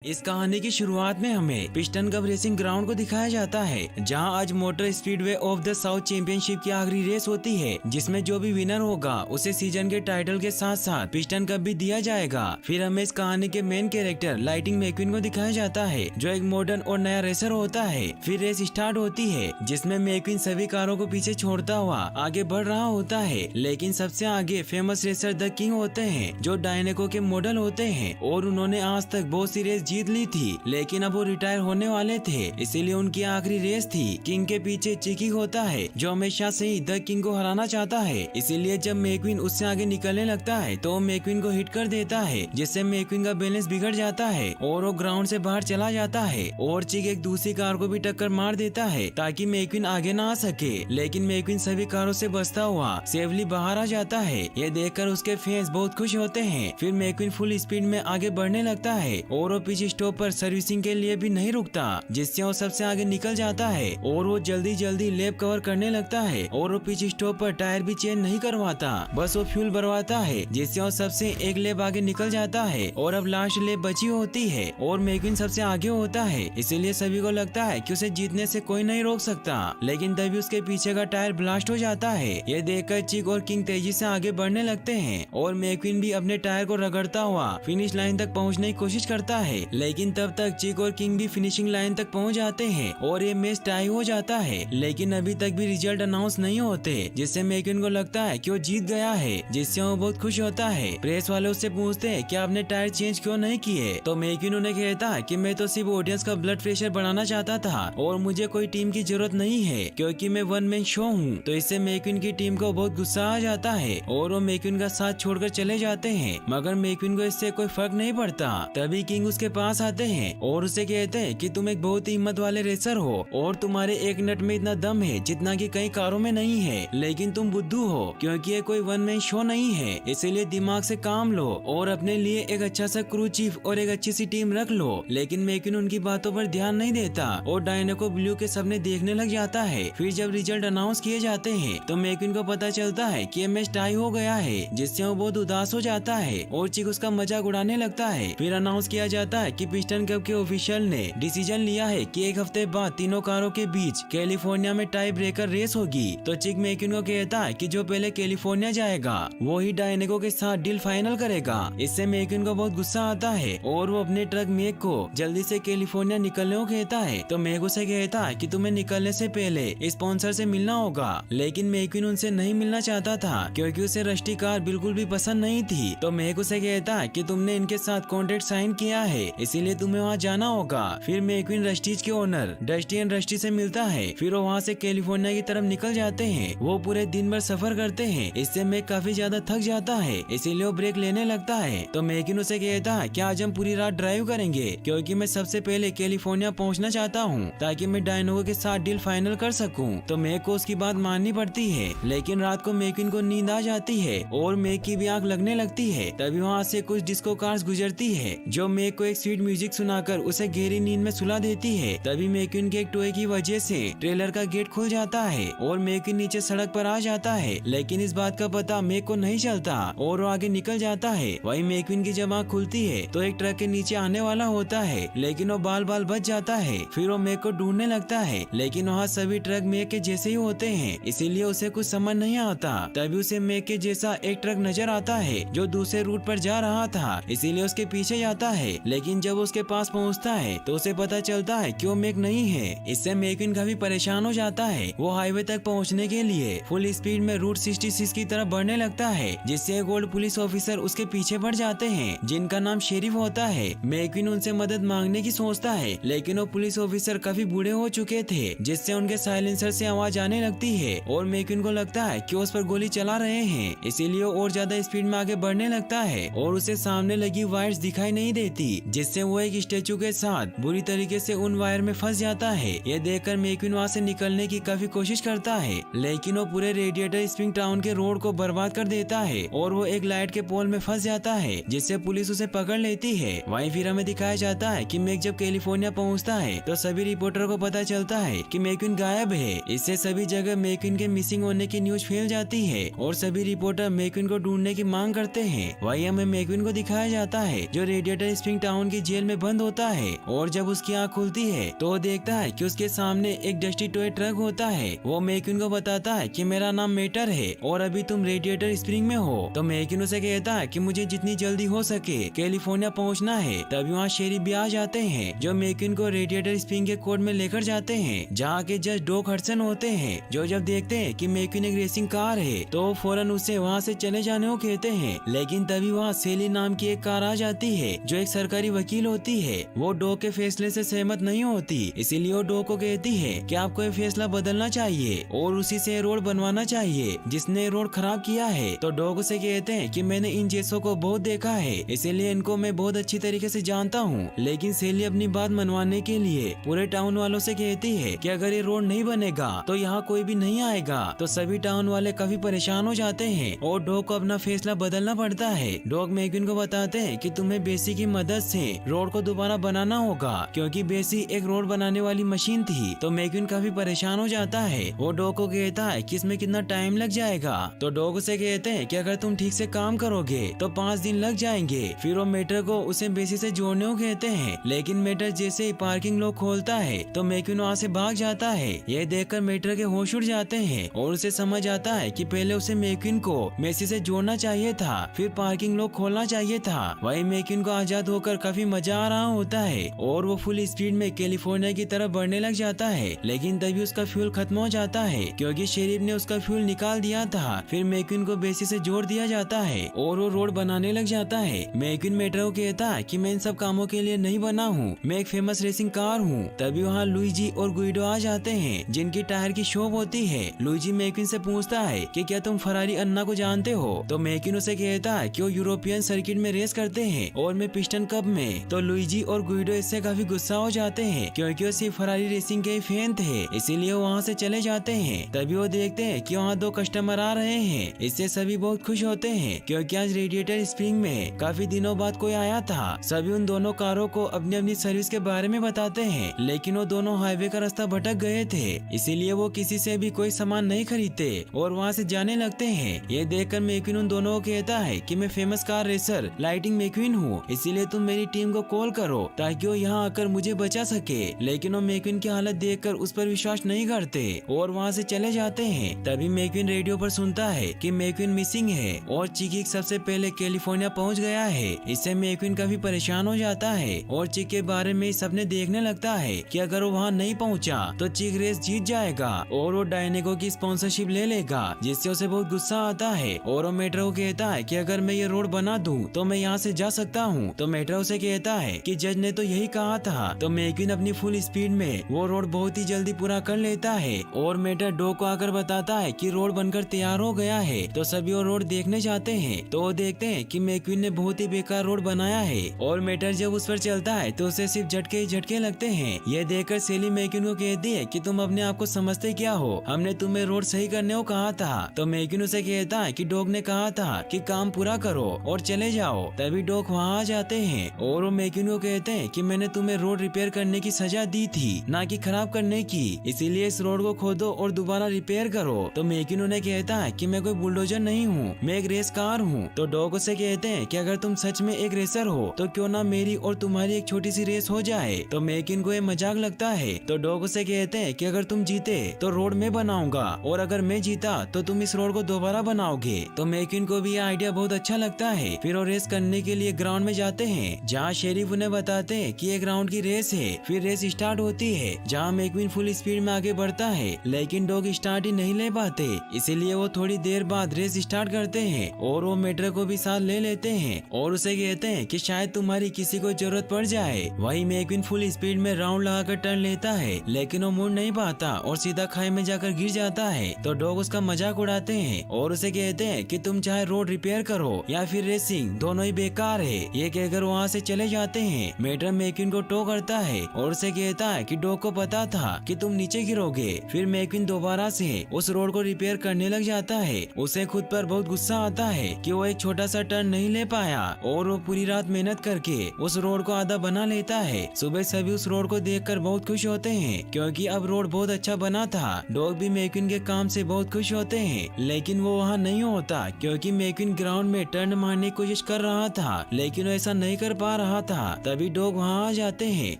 इस कहानी की शुरुआत में हमें पिस्टन कप रेसिंग ग्राउंड को दिखाया जाता है, जहां आज motor speedway of the south championship की आखिरी रेस होती है, जिसमें जो भी विनर होगा उसे सीजन के टाइटल के साथ साथ पिस्टन कप भी दिया जाएगा। फिर हमें इस कहानी के मेन कैरेक्टर लाइटिंग मैक्विन को दिखाया जाता है, जो एक मॉडर्न और नया रेसर होता है। फिर रेस स्टार्ट होती है, जिसमें मैक्विन सभी कारों को पीछे छोड़ता हुआ आगे बढ़ रहा होता है, लेकिन सबसे आगे फेमस रेसर द किंग होते हैं, जो डायनेको के मॉडल होते हैं और उन्होंने आज तक बहुत सी रेस जीत ली थी, लेकिन अब वो रिटायर होने वाले थे, इसीलिए उनकी आखिरी रेस थी। किंग के पीछे चिकी होता है, जो हमेशा से ही द किंग को हराना चाहता है, इसीलिए जब मैक्विन उससे आगे निकलने लगता है तो वो मैक्विन को हिट कर देता है, जिससे मैक्विन का बैलेंस बिगड़ जाता है और वो ग्राउंड से बाहर चला जाता है। और चिक एक दूसरी कार को भी टक्कर मार देता है ताकि मैक्विन आगे ना आ सके, लेकिन मैक्विन सभी कारों से बचता हुआ सेफली बाहर आ जाता है। ये देखकर उसके फैंस बहुत खुश होते हैं। फिर मैक्विन फुल स्पीड में आगे बढ़ने लगता है और वो पिच स्टॉप पर सर्विसिंग के लिए भी नहीं रुकता, जिससे वो सबसे आगे निकल जाता है और वो जल्दी जल्दी लैप कवर करने लगता है और वो पिच स्टॉप पर टायर भी चेंज नहीं करवाता, बस वो फ्यूल भरवाता है, जिससे वो सबसे एक लैप आगे निकल जाता है। और अब लास्ट लैप बची होती है और मैक्विन सबसे आगे होता है, इसीलिए सभी को लगता है कि उसे जीतने से कोई नहीं रोक सकता, लेकिन तभी उसके पीछे का टायर ब्लास्ट हो जाता है। ये देखकर चिक और किंग तेजी से आगे बढ़ने लगते हैं और मैक्विन भी अपने टायर को रगड़ता हुआ फिनिश लाइन तक पहुँचने की कोशिश करता है, लेकिन तब तक चिक और किंग भी फिनिशिंग लाइन तक पहुंच जाते हैं और ये मैच टाई हो जाता है। लेकिन अभी तक भी रिजल्ट अनाउंस नहीं होते, जिससे मैक्विन को लगता है कि वो जीत गया है, जिससे वो बहुत खुश होता है। प्रेस वाले उससे पूछते हैं कि आपने टायर चेंज क्यों नहीं किए, तो मैक्विन उन्हें कहता है कि मैं तो सिर्फ ऑडियंस का ब्लड प्रेशर बढ़ाना चाहता था और मुझे कोई टीम की जरूरत नहीं है, क्योंकि मैं वन मैन शो हूँ। तो इससे मैक्विन की टीम को बहुत गुस्सा आ जाता है और वो मैक्विन का साथ छोड़कर चले जाते हैं, मगर मैक्विन को इससे कोई फर्क नहीं पड़ता। तभी किंग उसके पास आते हैं और उसे कहते हैं कि तुम एक बहुत ही हिम्मत वाले रेसर हो और तुम्हारे एक नट में इतना दम है जितना कि कई कारों में नहीं है, लेकिन तुम बुद्धू हो, क्योंकि ये कोई वन मैन शो नहीं है, इसीलिए दिमाग से काम लो और अपने लिए एक अच्छा सा क्रू चीफ और एक अच्छी सी टीम रख लो। लेकिन मैक्विन उनकी बातों पर ध्यान नहीं देता और डायनेको ब्लू के सपने देखने लग जाता है। फिर जब रिजल्ट अनाउंस किए जाते हैं तो मैक्विन को पता चलता है कि ये मैच टाई हो गया है, जिससे वो बहुत उदास हो जाता है और चिक उसका मजाक उड़ाने लगता है। फिर अनाउंस किया जाता है कि पिस्टन कप के ऑफिशियल ने डिसीजन लिया है कि एक हफ्ते बाद तीनों कारों के बीच कैलिफोर्निया में टाई ब्रेकर रेस होगी। तो चिक मैक्विन को कहता है कि जो पहले कैलिफोर्निया जाएगा वो ही डायनेको के साथ डील फाइनल करेगा। इससे मैक्विन को बहुत गुस्सा आता है और वो अपने ट्रक मैक को जल्दी से कैलिफोर्निया निकलने को कहता है। तो मैक उसे कहता है कि तुम्हें निकलने से पहले स्पॉन्सर से मिलना होगा, लेकिन मैक्विन उनसे नहीं मिलना चाहता था क्योंकि उसे रस्टी कार बिल्कुल भी पसंद नहीं थी। तो मैक उसे कहता है कि तुमने इनके साथ कॉन्ट्रैक्ट साइन किया है, इसीलिए तुम्हें वहाँ जाना होगा। फिर मैक्विन रस्टीज के ओनर डस्टी एंड रस्टी से मिलता है, फिर वो वहाँ से कैलिफोर्निया की तरफ निकल जाते हैं। वो पूरे दिन भर सफर करते हैं, इससे मैक काफी ज्यादा थक जाता है, इसीलिए वो ब्रेक लेने लगता है। तो मैक्विन उसे कहता है कि आज हम पूरी रात ड्राइव करेंगे, क्योंकि मैं सबसे पहले कैलिफोर्निया पहुँचना चाहता हूँ ताकि मैं डायनेको के साथ डील फाइनल कर सकूँ। तो मैक को उसकी बात माननी पड़ती है, लेकिन रात को मैक्विन को नींद आ जाती है और मैक की भी आँख लगने लगती है। तभी वहाँ से कुछ डिस्को कार्स गुजरती है, जो मैक को एक स्वीट म्यूजिक सुनाकर उसे गहरी नींद में सुला देती है। तभी मैक्विन के एक टॉय की वजह से ट्रेलर का गेट खुल जाता है और मैक्विन नीचे सड़क पर आ जाता है, लेकिन इस बात का पता मैक को नहीं चलता और वो आगे निकल जाता है। वही मैक्विन की जब आँख खुलती है तो एक ट्रक के नीचे आने वाला होता है, लेकिन वो बाल बाल बच जाता है। फिर वो मैक को ढूंढने लगता है, लेकिन वहाँ सभी ट्रक मैक के जैसे ही होते हैं, इसीलिए उसे कुछ समझ नहीं आता। तभी उसे मैक के जैसा एक ट्रक नजर आता है जो दूसरे रूट पर जा रहा था, इसीलिए उसके पीछे जाता है, लेकिन जब उसके पास पहुँचता है तो उसे पता चलता है कि वो मैक नहीं है। इससे मैक्विन काफी परेशान हो जाता है। वो हाईवे तक पहुंचने के लिए फुल स्पीड में रूट 66 की तरफ बढ़ने लगता है, जिससे एक ओल्ड पुलिस ऑफिसर उसके पीछे बढ़ जाते हैं, जिनका नाम शेरिफ होता है। मैक्विन उनसे मदद मांगने की सोचता है, लेकिन वो पुलिस ऑफिसर काफी बूढ़े हो चुके थे, जिससे उनके साइलेंसर से आवाज आने लगती है और मैक्विन को लगता है कि उस पर गोली चला रहे हैं, इसीलिए और ज्यादा स्पीड में आगे बढ़ने लगता है और उसे सामने लगी वायर्स दिखाई नहीं देती, जिससे वो एक स्टेचू के साथ बुरी तरीके से उन वायर में फंस जाता है। ये देखकर मैक्विन वहाँ से निकलने की काफी कोशिश करता है, लेकिन वो पूरे रेडिएटर स्प्रिंग टाउन के रोड को बर्बाद कर देता है और वो एक लाइट के पोल में फंस जाता है, जिससे पुलिस उसे पकड़ लेती है। वहीं फिर हमें दिखाया जाता है कि मैक जब कैलिफोर्निया पहुँचता है तो सभी रिपोर्टर को पता चलता है कि मैक्विन गायब है। इससे सभी जगह मैक्विन के मिसिंग होने की न्यूज फैल जाती है और सभी रिपोर्टर मैक्विन को ढूंढने की मांग करते हैं। वहीं हमें मैक्विन को दिखाया जाता है जो रेडिएटर स्प्रिंग टाउन अंडरग्राउंड की जेल में बंद होता है और जब उसकी आँख खुलती है तो वो देखता है कि उसके सामने एक डस्टी टॉय ट्रक होता है। वो मैक्विन को बताता है कि मेरा नाम मेटर है और अभी तुम रेडिएटर स्प्रिंग में हो। तो मैक्विन उसे कहता है कि मुझे जितनी जल्दी हो सके कैलिफोर्निया पहुंचना है। तभी वहाँ शेरिफ भी आ जाते हैं जो मैक्विन को रेडिएटर स्प्रिंग के कोर्ट में लेकर जाते हैं, जहाँ के जज डॉक हडसन होते हैं, जो जब देखते हैं कि मैक्विन एक रेसिंग कार है तो वो फौरन उससे वहाँ से चले जाने को कहते हैं। लेकिन तभी वहाँ सेली नाम की एक कार आ जाती है जो एक सरकारी वकील होती है। वो डॉक के फैसले से सहमत नहीं होती, इसीलिए वो डॉक को कहती है कि आपको ये फैसला बदलना चाहिए और उसी से रोड बनवाना चाहिए जिसने रोड खराब किया है। तो डॉक उसे कहते हैं कि मैंने इन जैसों को बहुत देखा है, इसीलिए इनको मैं बहुत अच्छी तरीके से जानता हूँ। लेकिन सेली अपनी बात मनवाने के लिए पूरे टाउन वालों से कहती है कि अगर ये रोड नहीं बनेगा तो यहाँ कोई भी नहीं आएगा। तो सभी टाउन वाले काफी परेशान हो जाते हैं और डॉक को अपना फैसला बदलना पड़ता है। डॉक मैक्विन को बताते हैं कि तुम्हें बेसी की मदद से रोड को दोबारा बनाना होगा, क्योंकि बेसी एक रोड बनाने वाली मशीन थी। तो मैक्विन काफी परेशान हो जाता है। वो डॉक को कहता है कि इसमें कितना टाइम लग जाएगा। तो डॉक उसे कहते हैं कि अगर तुम ठीक से काम करोगे तो 5 दिन लग जाएंगे। फिर वो मेटर को उसे बेसी से जोड़ने को कहते हैं, लेकिन मेटर जैसे ही पार्किंग लॉक खोलता है तो मैक्विन वहाँ से भाग जाता है। यह देखकर मेटर के होश उड़ जाते हैं और उसे समझ आता है कि पहले उसे मैक्विन को मेसी से जोड़ना चाहिए था, फिर पार्किंग लॉक खोलना चाहिए था। वही मैक्विन को आजाद होकर काफी मजा आ रहा होता है और वो फुल स्पीड में कैलिफोर्निया की तरफ बढ़ने लग जाता है। लेकिन तभी उसका फ्यूल खत्म हो जाता है क्योंकि शेरिफ ने उसका फ्यूल निकाल दिया था। फिर मैक्विन को बेसी से जोड़ दिया जाता है और वो रोड बनाने लग जाता है। मैक्विन मेटर को कहता है कि मैं इन सब कामों के लिए नहीं बना हूँ, मैं एक फेमस रेसिंग कार हूँ। तभी वहाँ लुइजी और गुइडो आ जाते हैं जिनकी टायर की शॉप होती है। लुइजी मैक्विन से पूछता है कि क्या तुम फरारी अन्ना को जानते हो? तो मैक्विन उसे कहता है कि वो यूरोपियन सर्किट में रेस करते हैं और मैं पिस्टन कप में। तो लुइजी और गुइडो इससे काफी गुस्सा हो जाते हैं क्योंकि वो सिर्फ फरारी रेसिंग के फैन थे, इसीलिए वो वहाँ से चले जाते हैं। तभी वो देखते हैं कि वहाँ 2 कस्टमर आ रहे हैं। इससे सभी बहुत खुश होते हैं क्योंकि आज रेडिएटर स्प्रिंग में काफी दिनों बाद कोई आया था। सभी उन दोनों कारों को अपनी अपनी सर्विस के बारे में बताते हैं, लेकिन वो दोनों हाईवे का रास्ता भटक गए थे, इसीलिए वो किसी से भी कोई सामान नहीं खरीदते और वहाँ से जाने लगते हैं। ये देखकर मैक्विन उन दोनों को कहता है कि मैं फेमस कार रेसर लाइटिंग मैक्विन हूँ, इसीलिए तुम मेरी टीम को कॉल करो ताकि वो यहाँ आकर मुझे बचा सके। लेकिन वो मैक्विन की हालत देखकर उस पर विश्वास नहीं करते और वहाँ से चले जाते हैं। तभी मैक्विन रेडियो पर सुनता है कि मैक्विन मिसिंग है और चिकी सबसे पहले कैलिफोर्निया पहुँच गया है। इससे मैक्विन काफी परेशान हो जाता है और चिक के बारे में सपने देखने लगता है कि अगर वो वहाँ नहीं पहुँचा तो चिक रेस जीत जाएगा और वो डायनेगो की स्पॉन्सरशिप ले लेगा, जिससे उसे बहुत गुस्सा आता है और वो मेट्रो को कहता है कि अगर मैं ये रोड बना दूं तो मैं यहाँ से जा सकता हूँ। तो मेट्रो उसे कहता है कि जज ने तो यही कहा था। तो मैक्विन अपनी फुल स्पीड में वो रोड बहुत ही जल्दी पूरा कर लेता है और मेटर डॉक को आकर बताता है कि रोड बनकर तैयार हो गया है। तो सभी वो रोड देखने जाते हैं तो वो देखते हैं कि मैक्विन ने बहुत ही बेकार रोड बनाया है और मेटर जब उस पर चलता है तो उसे सिर्फ झटके ही झटके लगते हैं। ये देखकर सेली मैक्विन को कहती है कि तुम अपने आप को समझते क्या हो, हमने तुम्हें रोड सही करने को कहा था। तो मैक्विन उसे कहता है कि डॉग ने कहा था कि काम पूरा करो और चले जाओ। तभी डॉग वहाँ आ जाते हैं और वो मैक्विन को कहते हैं कि मैंने तुम्हें रोड रिपेयर करने की सजा दी थी, ना कि खराब करने की, इसीलिए इस रोड को खोदो और दोबारा रिपेयर करो। तो मैक्विन उन्हें कहता है कि मैं कोई बुलडोजर नहीं हूँ, मैं एक रेस कार हूँ। तो डॉग उसे कहते हैं कि अगर तुम सच में एक रेसर हो तो क्यों ना मेरी और तुम्हारी एक छोटी सी रेस हो जाए। तो मैक्विन को ये मजाक लगता है। तो डॉग उसे कहते हैं कि अगर तुम जीते तो रोड में बनाऊंगा और अगर मैं जीता तो तुम इस रोड को दोबारा बनाओगे। तो मैक्विन को भी ये आइडिया बहुत अच्छा लगता है। फिर वो रेस करने के लिए ग्राउंड में जाते हैं जहाँ शेरिफ उन्हें बताते हैं कि ये ग्राउंड की रेस है। फिर रेस स्टार्ट होती है जहाँ मैक्विन फुल स्पीड में आगे बढ़ता है, लेकिन डॉग स्टार्ट ही नहीं ले पाते, इसीलिए वो थोड़ी देर बाद रेस स्टार्ट करते हैं और वो मेट्रो को भी साथ ले लेते हैं और उसे कहते हैं कि शायद तुम्हारी किसी को जरूरत पड़ जाए। वही मैक्विन फुल स्पीड में राउंड लगाकर टर्न लेता है, लेकिन वो मुड़ नहीं पाता और सीधा खाई में जाकर गिर जाता है। तो डॉग उसका मजाक उड़ाते हैं और उसे कहते हैं कि तुम चाहे रोड रिपेयर करो या फिर रेसिंग, दोनों ही बेकार है। ये कहकर वहाँ से चले जाते हैं। मेटर मैक्विन को टो करता है और उसे कहता है कि डॉग को पता था कि तुम नीचे गिरोगे। फिर मैक्विन दोबारा से उस रोड को रिपेयर करने लग जाता है। उसे खुद पर बहुत गुस्सा आता है कि वो एक छोटा सा टर्न नहीं ले पाया और वो पूरी रात मेहनत करके उस रोड को आधा बना लेता है। सुबह सभी उस रोड को देखकर बहुत खुश होते हैं क्योंकि अब रोड बहुत अच्छा बना था। डॉग भी मैक्विन के काम से बहुत खुश होते हैं, लेकिन वो वहाँ नहीं होता क्योंकि मैक्विन ग्राउंड में टर्न मारने की कोशिश कर रहा था, लेकिन वो ऐसा नहीं कर पा रहा था तभी डॉग वहाँ आ जाते हैं,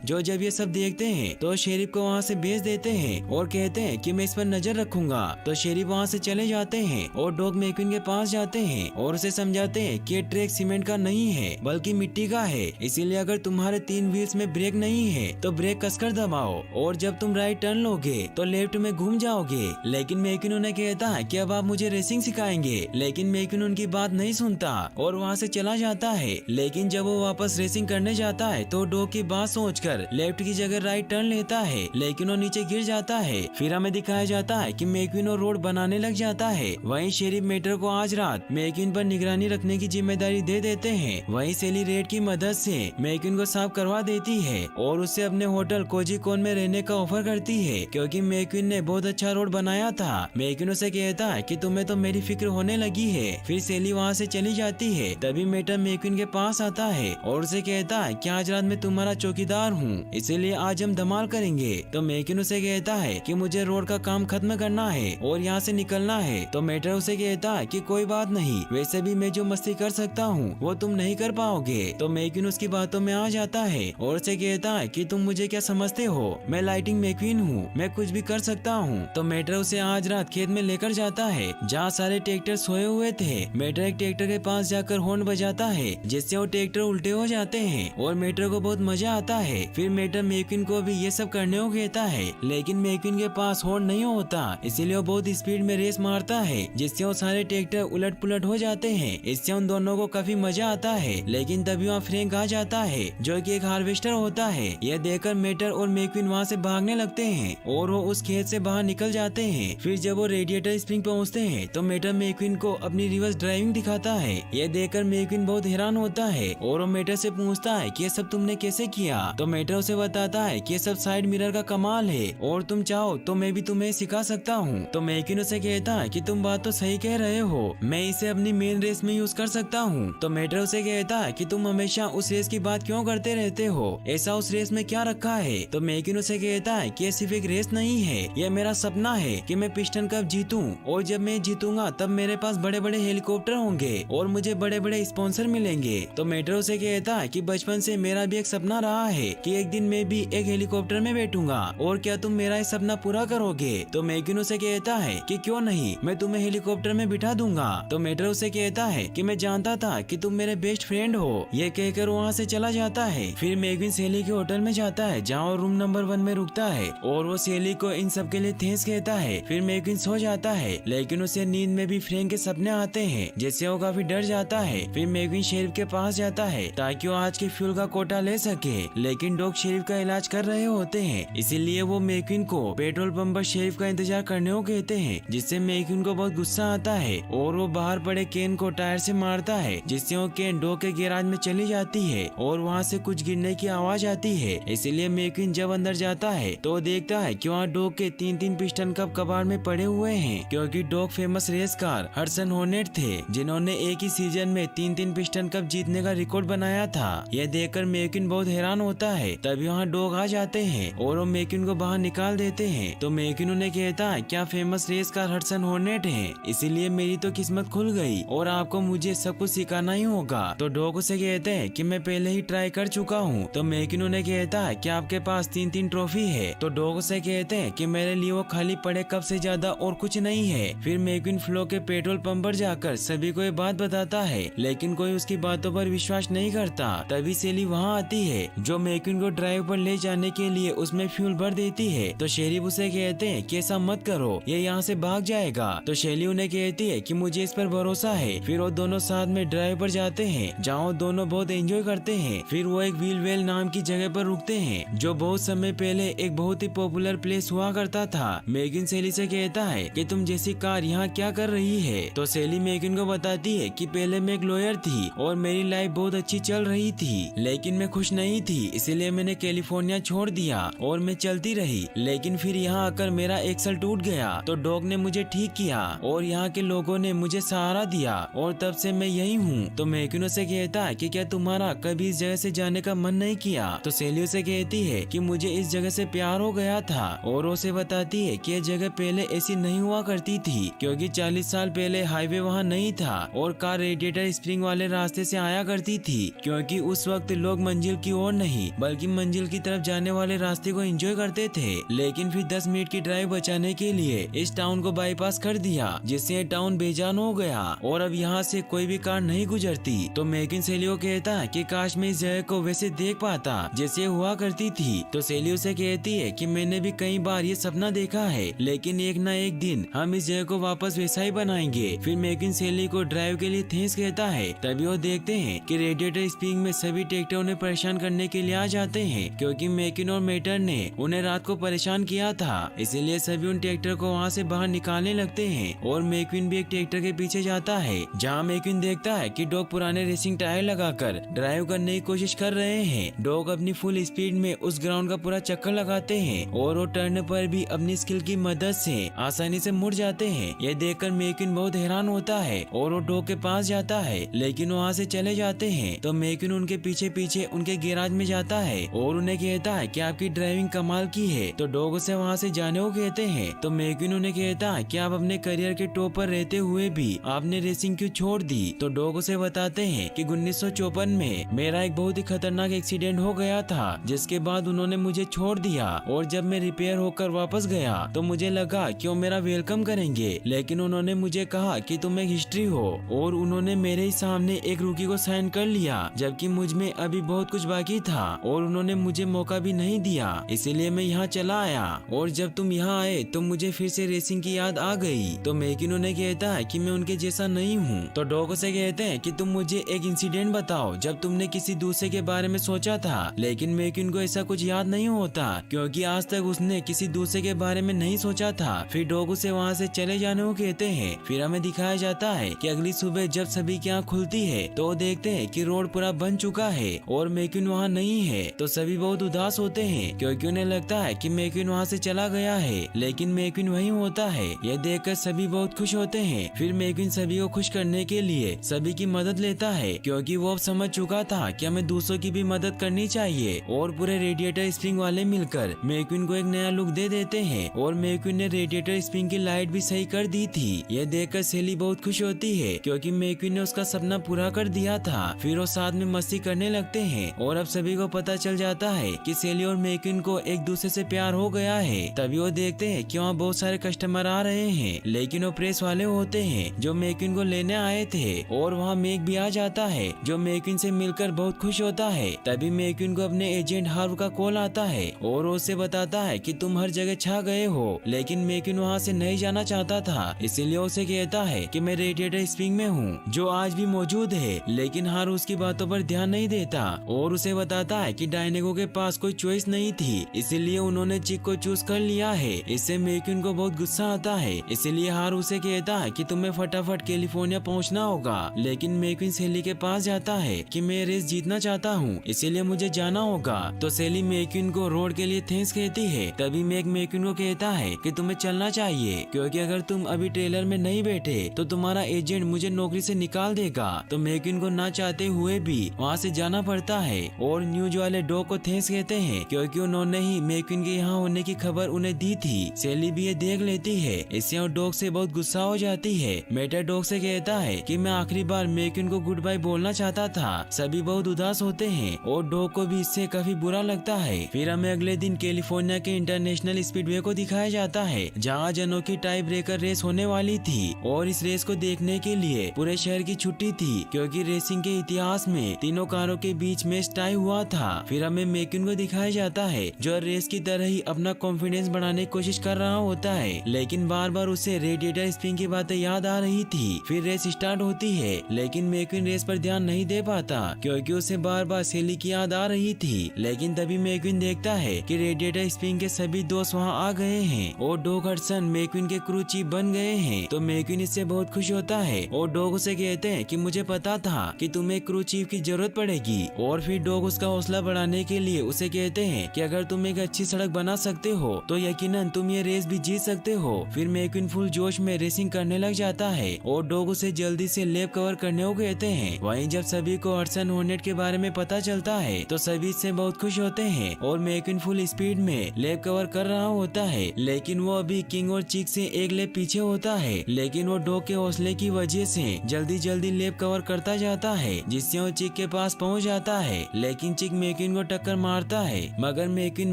जो जब ये सब देखते हैं तो शेरिफ को वहाँ से भेज देते हैं और कहते हैं कि मैं इस पर नजर रखूंगा। तो शेरिफ वहाँ से चले जाते हैं और डॉग मैक्विन के पास जाते हैं और उसे समझाते हैं कि ये ट्रैक सीमेंट का नहीं है बल्कि मिट्टी का है, इसीलिए अगर तुम्हारे 3 व्हील्स में ब्रेक नहीं है तो ब्रेक कसकर दबाओ और जब तुम राइट टर्न लोगे तो लेफ्ट में घूम जाओगे। लेकिन मैक्विन उन्हें कहता है कि अब आप मुझे रेसिंग सिखाएंगे, लेकिन मैक्विन उनकी बात नहीं सुनता और वहाँ से चला जाता है। लेकिन जब वो वापस रेसिंग करने जाता है तो डॉग की बात सोचकर लेफ्ट की जगह राइट टर्न लेता है, लेकिन वो नीचे गिर जाता है। फिर हमें दिखाया जाता है कि मैक्विन और रोड बनाने लग जाता है। वहीं शेरिफ मेटर को आज रात मैक्विन पर निगरानी रखने की जिम्मेदारी दे देते हैं। वहीं सेली रेड की मदद से मैक्विन को साफ करवा देती है और उससे अपने होटल कोजीकोन में रहने का ऑफर करती है, क्योंकि मैक्विन ने बहुत अच्छा रोड बनाया था। मैक्विन उसे कहता है कि तुम्हें तो मेरी फिक्र होने लगी है। फिर सेली वहाँ से चली जाती है। तभी मेटर मैक्विन के पास आता है और उसे कहता है कि आज रात मैं तुम्हारा चौकीदार हूँ, इसीलिए आज हम धमाल करेंगे। तो मैक्विन उसे कहता है कि मुझे रोड का काम खत्म करना है और यहाँ से निकलना है। तो मेटर उसे कहता है कि कोई बात नहीं, वैसे भी मैं जो मस्ती कर सकता हूँ वो तुम नहीं कर पाओगे। तो मैक्विन उसकी बातों में आ जाता है और उसे कहता है कि तुम मुझे क्या समझते हो, मैं लाइटिंग मैक्विन हूँ, मैं कुछ भी कर सकता हूँ। तो मेटर उसे आज रात खेत में लेकर जाता है जहाँ सारे ट्रैक्टर सोए हुए थे। मेटर एक ट्रैक्टर के पास जाकर हॉर्न बजाता है जिससे वो ट्रैक्टर उल्टे हो जाते हैं और मेटर को बहुत मजा आता है। फिर मेटर मैक्विन को भी ये सब करने को कहता है, लेकिन मैक्विन के पास हॉर्न नहीं होता, इसीलिए वो बहुत स्पीड में रेस मारता है जिससे वो सारे ट्रैक्टर उलट पुलट हो जाते हैं। इससे उन दोनों को काफी मजा आता है। लेकिन तभी वहाँ फ्रैंक आ जाता है जो कि एक हार्वेस्टर होता है। यह देखकर मेटर और मैक्विन वहाँ से भागने लगते हैं और वो उस खेत से बाहर निकल जाते हैं। फिर जब वो रेडिएटर स्प्रिंग पहुँचते हैं तो मेटर मैक्विन को अपनी रिवर्स ड्राइविंग दिखाता है। यह देखकर मैक्विन बहुत हैरान होता है और वो मेटर से पूछता है कि ये सब तुमने कैसे किया। तो मेटर उसे बताता है कि ये सब साइड मिरर का कमाल है और तुम चाहो तो मैं भी तुम्हें सिखा सकता हूँ। तो मैक्विन उसे कहता है कि तुम बात तो सही कह रहे हो, मैं इसे अपनी मेन रेस में यूज कर सकता हूँ। तो मेटर उसे कहता है कि तुम हमेशा उस रेस की बात क्यों करते रहते हो, ऐसा उस रेस में क्या रखा है। तो मैक्विन उसे कहता है कि ये सिर्फ एक रेस नहीं है, यह मेरा सपना है कि मैं पिस्टन कप जीतूं और जब मैं जीतूंगा तब मेरे पास बड़े बड़े हेलीकॉप्टर होंगे और मुझे बड़े बड़े स्पॉन्सर मिलेंगे। तो मेटर उसे कहता है कि बचपन से मेरा भी एक सपना रहा है कि एक दिन मैं भी एक हेलीकॉप्टर में बैठूंगा, और क्या तुम मेरा इस सपना पूरा करोगे। तो मैक्विन उसे कहता है कि क्यों नहीं, मैं तुम्हें हेलीकॉप्टर में बिठा दूंगा। तो मेटर उसे कहता है कि मैं जानता था कि तुम मेरे बेस्ट फ्रेंड हो। ये कहकर वहाँ से चला जाता है। फिर मैक्विन सेली के होटल में जाता है जहाँ रूम नंबर 1 में रुकता है और वो सेली को इन सब के लिए थैंक्स कहता है। फिर मैक्विन सो जाता है, लेकिन उसे नींद में भी फ्रैंक के सपने आते हैं जिससे वो काफी डर जाता है। फिर मैक्विन शेरिफ के पास जाता है ताकि वो आज के फ्यूल का कोटा ले सके, लेकिन डॉग शेरिफ का इलाज कर रहे होते हैं, इसीलिए वो मैक्विन को पेट्रोल पंप पर शेरिफ का इंतजार करने को कहते हैं, जिससे मैक्विन को बहुत गुस्सा आता है और वो बाहर पड़े केन को टायर से मारता है, जिससे वो केन डॉग के गैराज में चली जाती है और वहाँ से कुछ गिरने की आवाज आती है। इसीलिए मैक्विन जब अंदर जाता है तो देखता है कि वहाँ डॉग के 3-3 पिस्टन कप कबाड़ में पड़े हुए हैं, क्योंकि Doc famous race car Hudson Hornet थे जिन्होंने एक ही सीजन में 3-3 पिस्टन कप जीतने का रिकॉर्ड बनाया था। यह देखकर मैक्विन बहुत हैरान होता है। तभी वहाँ डॉग आ जाते हैं और वो मैक्विन को बाहर निकाल देते हैं। तो मैक्विन उन्हें कहता है क्या famous race car Hudson Hornet है, इसीलिए मेरी तो किस्मत खुल गई और आपको मुझे सब कुछ सिखाना ही होगा। तो डॉग उसे कहते हैं कि मैं पहले ही ट्राई कर चुका हूँ। तो मैक्विन उन्हें कहता है कि आपके पास 3-3 ट्रॉफी है। तो डॉग उसे कहते हैं कि मेरे लिए वो खाली पड़े कप से ज्यादा और कुछ नहीं है। फिर मैक्विन फ्लो के पेट्रोल पंप पर जाकर सभी को ये बात बताता है, लेकिन कोई उसकी बातों पर विश्वास नहीं करता। तभी सेली वहाँ आती है जो मैक्विन को ड्राइव पर ले जाने के लिए उसमें फ्यूल भर देती है। तो शेरिफ उसे कहते हैं कि ऐसा मत करो, ये यहाँ से भाग जाएगा। तो शेली उन्हें कहती है कि मुझे इस पर भरोसा है। फिर वो दोनों साथ में ड्राइव पर जाते हैं जहाँ वो दोनों बहुत एंजॉय करते हैं। फिर वो एक व्हील वेल नाम की जगह पर रुकते हैं जो बहुत समय पहले एक बहुत ही पॉपुलर प्लेस हुआ करता था। मैक्विन सेली से कहता है कि तुम जैसी कार यहाँ क्या कर रही है। तो सेली मैक्विन को बताती है कि पहले मैं एक लॉयर थी और मेरी लाइफ बहुत अच्छी चल रही थी, लेकिन मैं खुश नहीं थी, इसीलिए मैंने कैलिफोर्निया छोड़ दिया और मैं चलती रही। लेकिन फिर यहाँ आकर मेरा एक्सल टूट गया तो डॉग ने मुझे ठीक किया और यहाँ के लोगों ने मुझे सहारा दिया और तब से मैं यही हूँ। तो मैक्विन उसे कहता है कि क्या तुम्हारा कभी इस जगह से जाने का मन नहीं किया। तो सेली उसे कहती है कि मुझे इस जगह से प्यार हो गया था और उसे बताती है कि यह जगह पहले ऐसी नहीं हुआ करती थी, क्योंकि 40 साल पहले हाईवे वहाँ नहीं था और कार रेडिएटर स्प्रिंग वाले रास्ते से आया करती थी, क्योंकि क्योंकि उस वक्त लोग मंजिल की ओर नहीं बल्कि मंजिल की तरफ जाने वाले रास्ते को एंजॉय करते थे। लेकिन फिर 10 मिनट की ड्राइव बचाने के लिए इस टाउन को बाईपास कर दिया, जिससे ये टाउन बेजान हो गया और अब यहाँ से कोई भी कार नहीं गुजरती। तो मैकिन सेली को कहता है कि काश मैं इस जगह को वैसे देख पाता जैसे हुआ करती थी। तो सेली उसे कहती है कि मैंने भी कई बार ये सपना देखा है, लेकिन एक ना एक दिन हम इस जगह को वापस वैसा ही बनाएंगे। फिर मैकिन सेली को ड्राइव के लिए थैंक्स कहता है। तभी वो देखते हैं कि रेडिएटर स्प्रिंग में सभी ट्रैक्टर उन्हें परेशान करने के लिए आ जाते हैं, क्योंकि मैकिन और मेटर ने उन्हें रात को परेशान किया था। इसीलिए सभी उन ट्रैक्टर को वहाँ से बाहर निकालने लगते हैं और मैकिन भी एक ट्रैक्टर के पीछे जाता है, जहाँ मैकिन देखता है कि डॉग पुराने रेसिंग टायर लगाकर ड्राइव करने की कोशिश कर रहे हैं। डॉग अपनी फुल स्पीड में उस ग्राउंड का पूरा चक्कर लगाते हैं और वो टर्न पर भी अपनी स्किल की मदद से आसानी से मुड़ जाते हैं। ये देखकर मैकिन बहुत हैरान होता है और वो डॉग के पास जाता है, लेकिन वहाँ से चले जाते हैं। तो मैकिन उनके पीछे पीछे उनके गैराज में जाता है और उन्हें कहता है कि आपकी ड्राइविंग कमाल की है। तो डॉग उसे वहाँ से जाने को कहते हैं। तो मैकिन उन्हें कहता है कि आप अपने करियर के टॉप पर रहते हुए भी आपने रेसिंग क्यों छोड़ दी। तो डॉग उसे बताते हैं कि 1954 में मेरा एक बहुत ही खतरनाक एक्सीडेंट हो गया था, जिसके बाद उन्होंने मुझे छोड़ दिया और जब मैं रिपेयर होकर वापस गया तो मुझे लगा कि वो मेरा वेलकम करेंगे, लेकिन उन्होंने मुझे कहा कि तुम एक हिस्ट्री हो और उन्होंने मेरे ही सामने एक रूकी को साइन कर लिया, जबकि मुझ में अभी बहुत कुछ बाकी था और उन्होंने मुझे मौका भी नहीं दिया। इसीलिए मैं यहाँ चला आया और जब तुम यहाँ आए तो मुझे फिर से रेसिंग की याद आ गई। तो मैकिन उन्हें कहता है कि मैं उनके जैसा नहीं हूँ। तो डॉग से कहते हैं कि तुम मुझे एक इंसिडेंट बताओ जब तुमने किसी दूसरे के बारे में सोचा था। लेकिन मैकिन को ऐसा कुछ याद नहीं होता, क्योंकि आज तक उसने किसी दूसरे के बारे में नहीं सोचा था। फिर डॉग उसे वहाँ से चले जाने को कहते हैं। फिर हमें दिखाया जाता है कि अगली सुबह जब सभी की आँख खुलती है तो वो देखते हैं कि रोड पूरा बन चुका है और मैकिन वहाँ नहीं है। तो सभी बहुत उदास होते हैं, क्योंकि उन्हें लगता है कि मैकिन वहाँ से चला गया है, लेकिन मैकिन वहीं होता है। यह देखकर सभी बहुत खुश होते हैं। फिर मैकिन सभी को खुश करने के लिए सभी की मदद लेता है, क्योंकि वो अब समझ चुका था कि हमें दूसरों की भी मदद करनी चाहिए। और पूरे रेडिएटर स्प्रिंग वाले मिलकर मैकिन को एक नया लुक दे देते हैं और मैकिन ने रेडिएटर स्प्रिंग की लाइट भी सही कर दी थी। यह देखकर सेली बहुत खुश होती है, क्योंकि मैकिन ने उसका सपना पूरा कर दिया था। फिर वो साथ में मस्ती करने लगते हैं और अब सभी को पता चल जाता है कि सेली और मैकिन को एक दूसरे से प्यार हो गया है। तभी वो देखते हैं कि वहाँ बहुत सारे कस्टमर आ रहे हैं, लेकिन वो प्रेस वाले होते हैं जो मैकिन को लेने आए थे। और वहाँ मैक भी आ जाता है जो मैकिन से मिलकर बहुत खुश होता है। तभी मैकिन को अपने एजेंट हार्व का कॉल आता है और वो उसे बताता है कि तुम हर जगह छा गए हो, लेकिन मैकिन वहाँ से नहीं जाना चाहता था। इसीलिए उसे कहता है कि मैं रेडिएटर स्प्रिंग में हूँ, जो आज भी मौजूद है। लेकिन हार्व उसकी बातों पर ध्यान नहीं देता और उसे बताता है कि डायनेगो के पास कोई चॉइस नहीं थी, इसीलिए उन्होंने चिक को चूज कर लिया है। इससे मैकिन को बहुत गुस्सा आता है। इसीलिए हार्व उसे कहता है कि तुम्हें फटाफट कैलिफोर्निया पहुंचना होगा। लेकिन मैकिन सेली के पास जाता है कि मैं रेस जीतना चाहता हूँ, इसीलिए मुझे जाना होगा। तो सेली मैकिन को रोड के लिए थैंक्स कहती है। तभी मैकिन को कहता है कि तुम्हें चलना चाहिए, क्योंकि अगर तुम अभी ट्रेलर में नहीं बैठे तो तुम्हारा एजेंट मुझे नौकरी से निकाल देगा। तो मैकिन को ना चाहते हुए भी वहाँ से जाना पड़ता है और न्यूज वाले डॉग को थैंक्स कहते हैं, क्योंकि उन्होंने ही मैकिन के यहाँ होने की खबर उन्हें दी थी। सेली भी ये देख लेती है, इससे वो डॉग से बहुत गुस्सा हो जाती है। मेटर डॉग से कहता है कि मैं आखिरी बार मैकिन को गुड बाय बोलना चाहता था। सभी बहुत उदास होते हैं और डॉग को भी इससे काफी बुरा लगता है। फिर हमें अगले दिन कैलिफोर्निया के इंटरनेशनल स्पीडवे को दिखाया जाता है, जहाँ जनों की टाई ब्रेकर रेस होने वाली थी और इस रेस को देखने के लिए पूरे शहर की छुट्टी थी, क्योंकि रेसिंग के इतिहास में तीनों कारों के बीच में टाई हुआ था। फिर हमें मैकिन को दिखाया जाता है जो रेस की तरह ही अपना कॉन्फिडेंस बढ़ाने की कोशिश कर रहा होता है, लेकिन बार बार उसे रेडिएटर स्प्रिंग की बातें याद आ रही थी। फिर रेस स्टार्ट होती है, लेकिन मैकिन रेस पर ध्यान नहीं दे पाता, क्योंकि उसे बार बार सेली की याद आ रही थी। लेकिन तभी मैकिन देखता है कि रेडिएटर स्प्रिंग के सभी दोस्त वहाँ आ गए हैं और डॉग हडसन मैकिन के क्रू चीफ बन गए हैं। तो मैकिन इससे बहुत खुश होता है और डॉग उसे कहते हैं कि मुझे पता था कि तुम्हें क्रू चीफ की जरूरत पड़ेगी। और फिर डॉग उसका हौसला बढ़ाने के लिए उसे कहते हैं कि अगर तुम एक अच्छी सड़क बना सकते हो तो यकीनन तुम ये रेस भी जीत सकते हो। फिर मैकिन फुल जोश में रेसिंग करने लग जाता है और डॉग उसे जल्दी से लैप कवर करने को कहते हैं। वहीं जब सभी को हडसन हॉर्नेट के बारे में पता चलता है तो सभी इससे बहुत खुश होते हैं और मैकिन फुल स्पीड में लैप कवर कर रहा होता है, लेकिन वो अभी किंग और चिक से एक लैप पीछे होता है। लेकिन वो डॉग के हौसले की वजह से जल्दी जल्दी लैप कवर करता जाता है, जिससे वो चिक के पास पहुंच जाता है, लेकिन चिक मैक्विन को टक्कर मारता है, मगर मैक्विन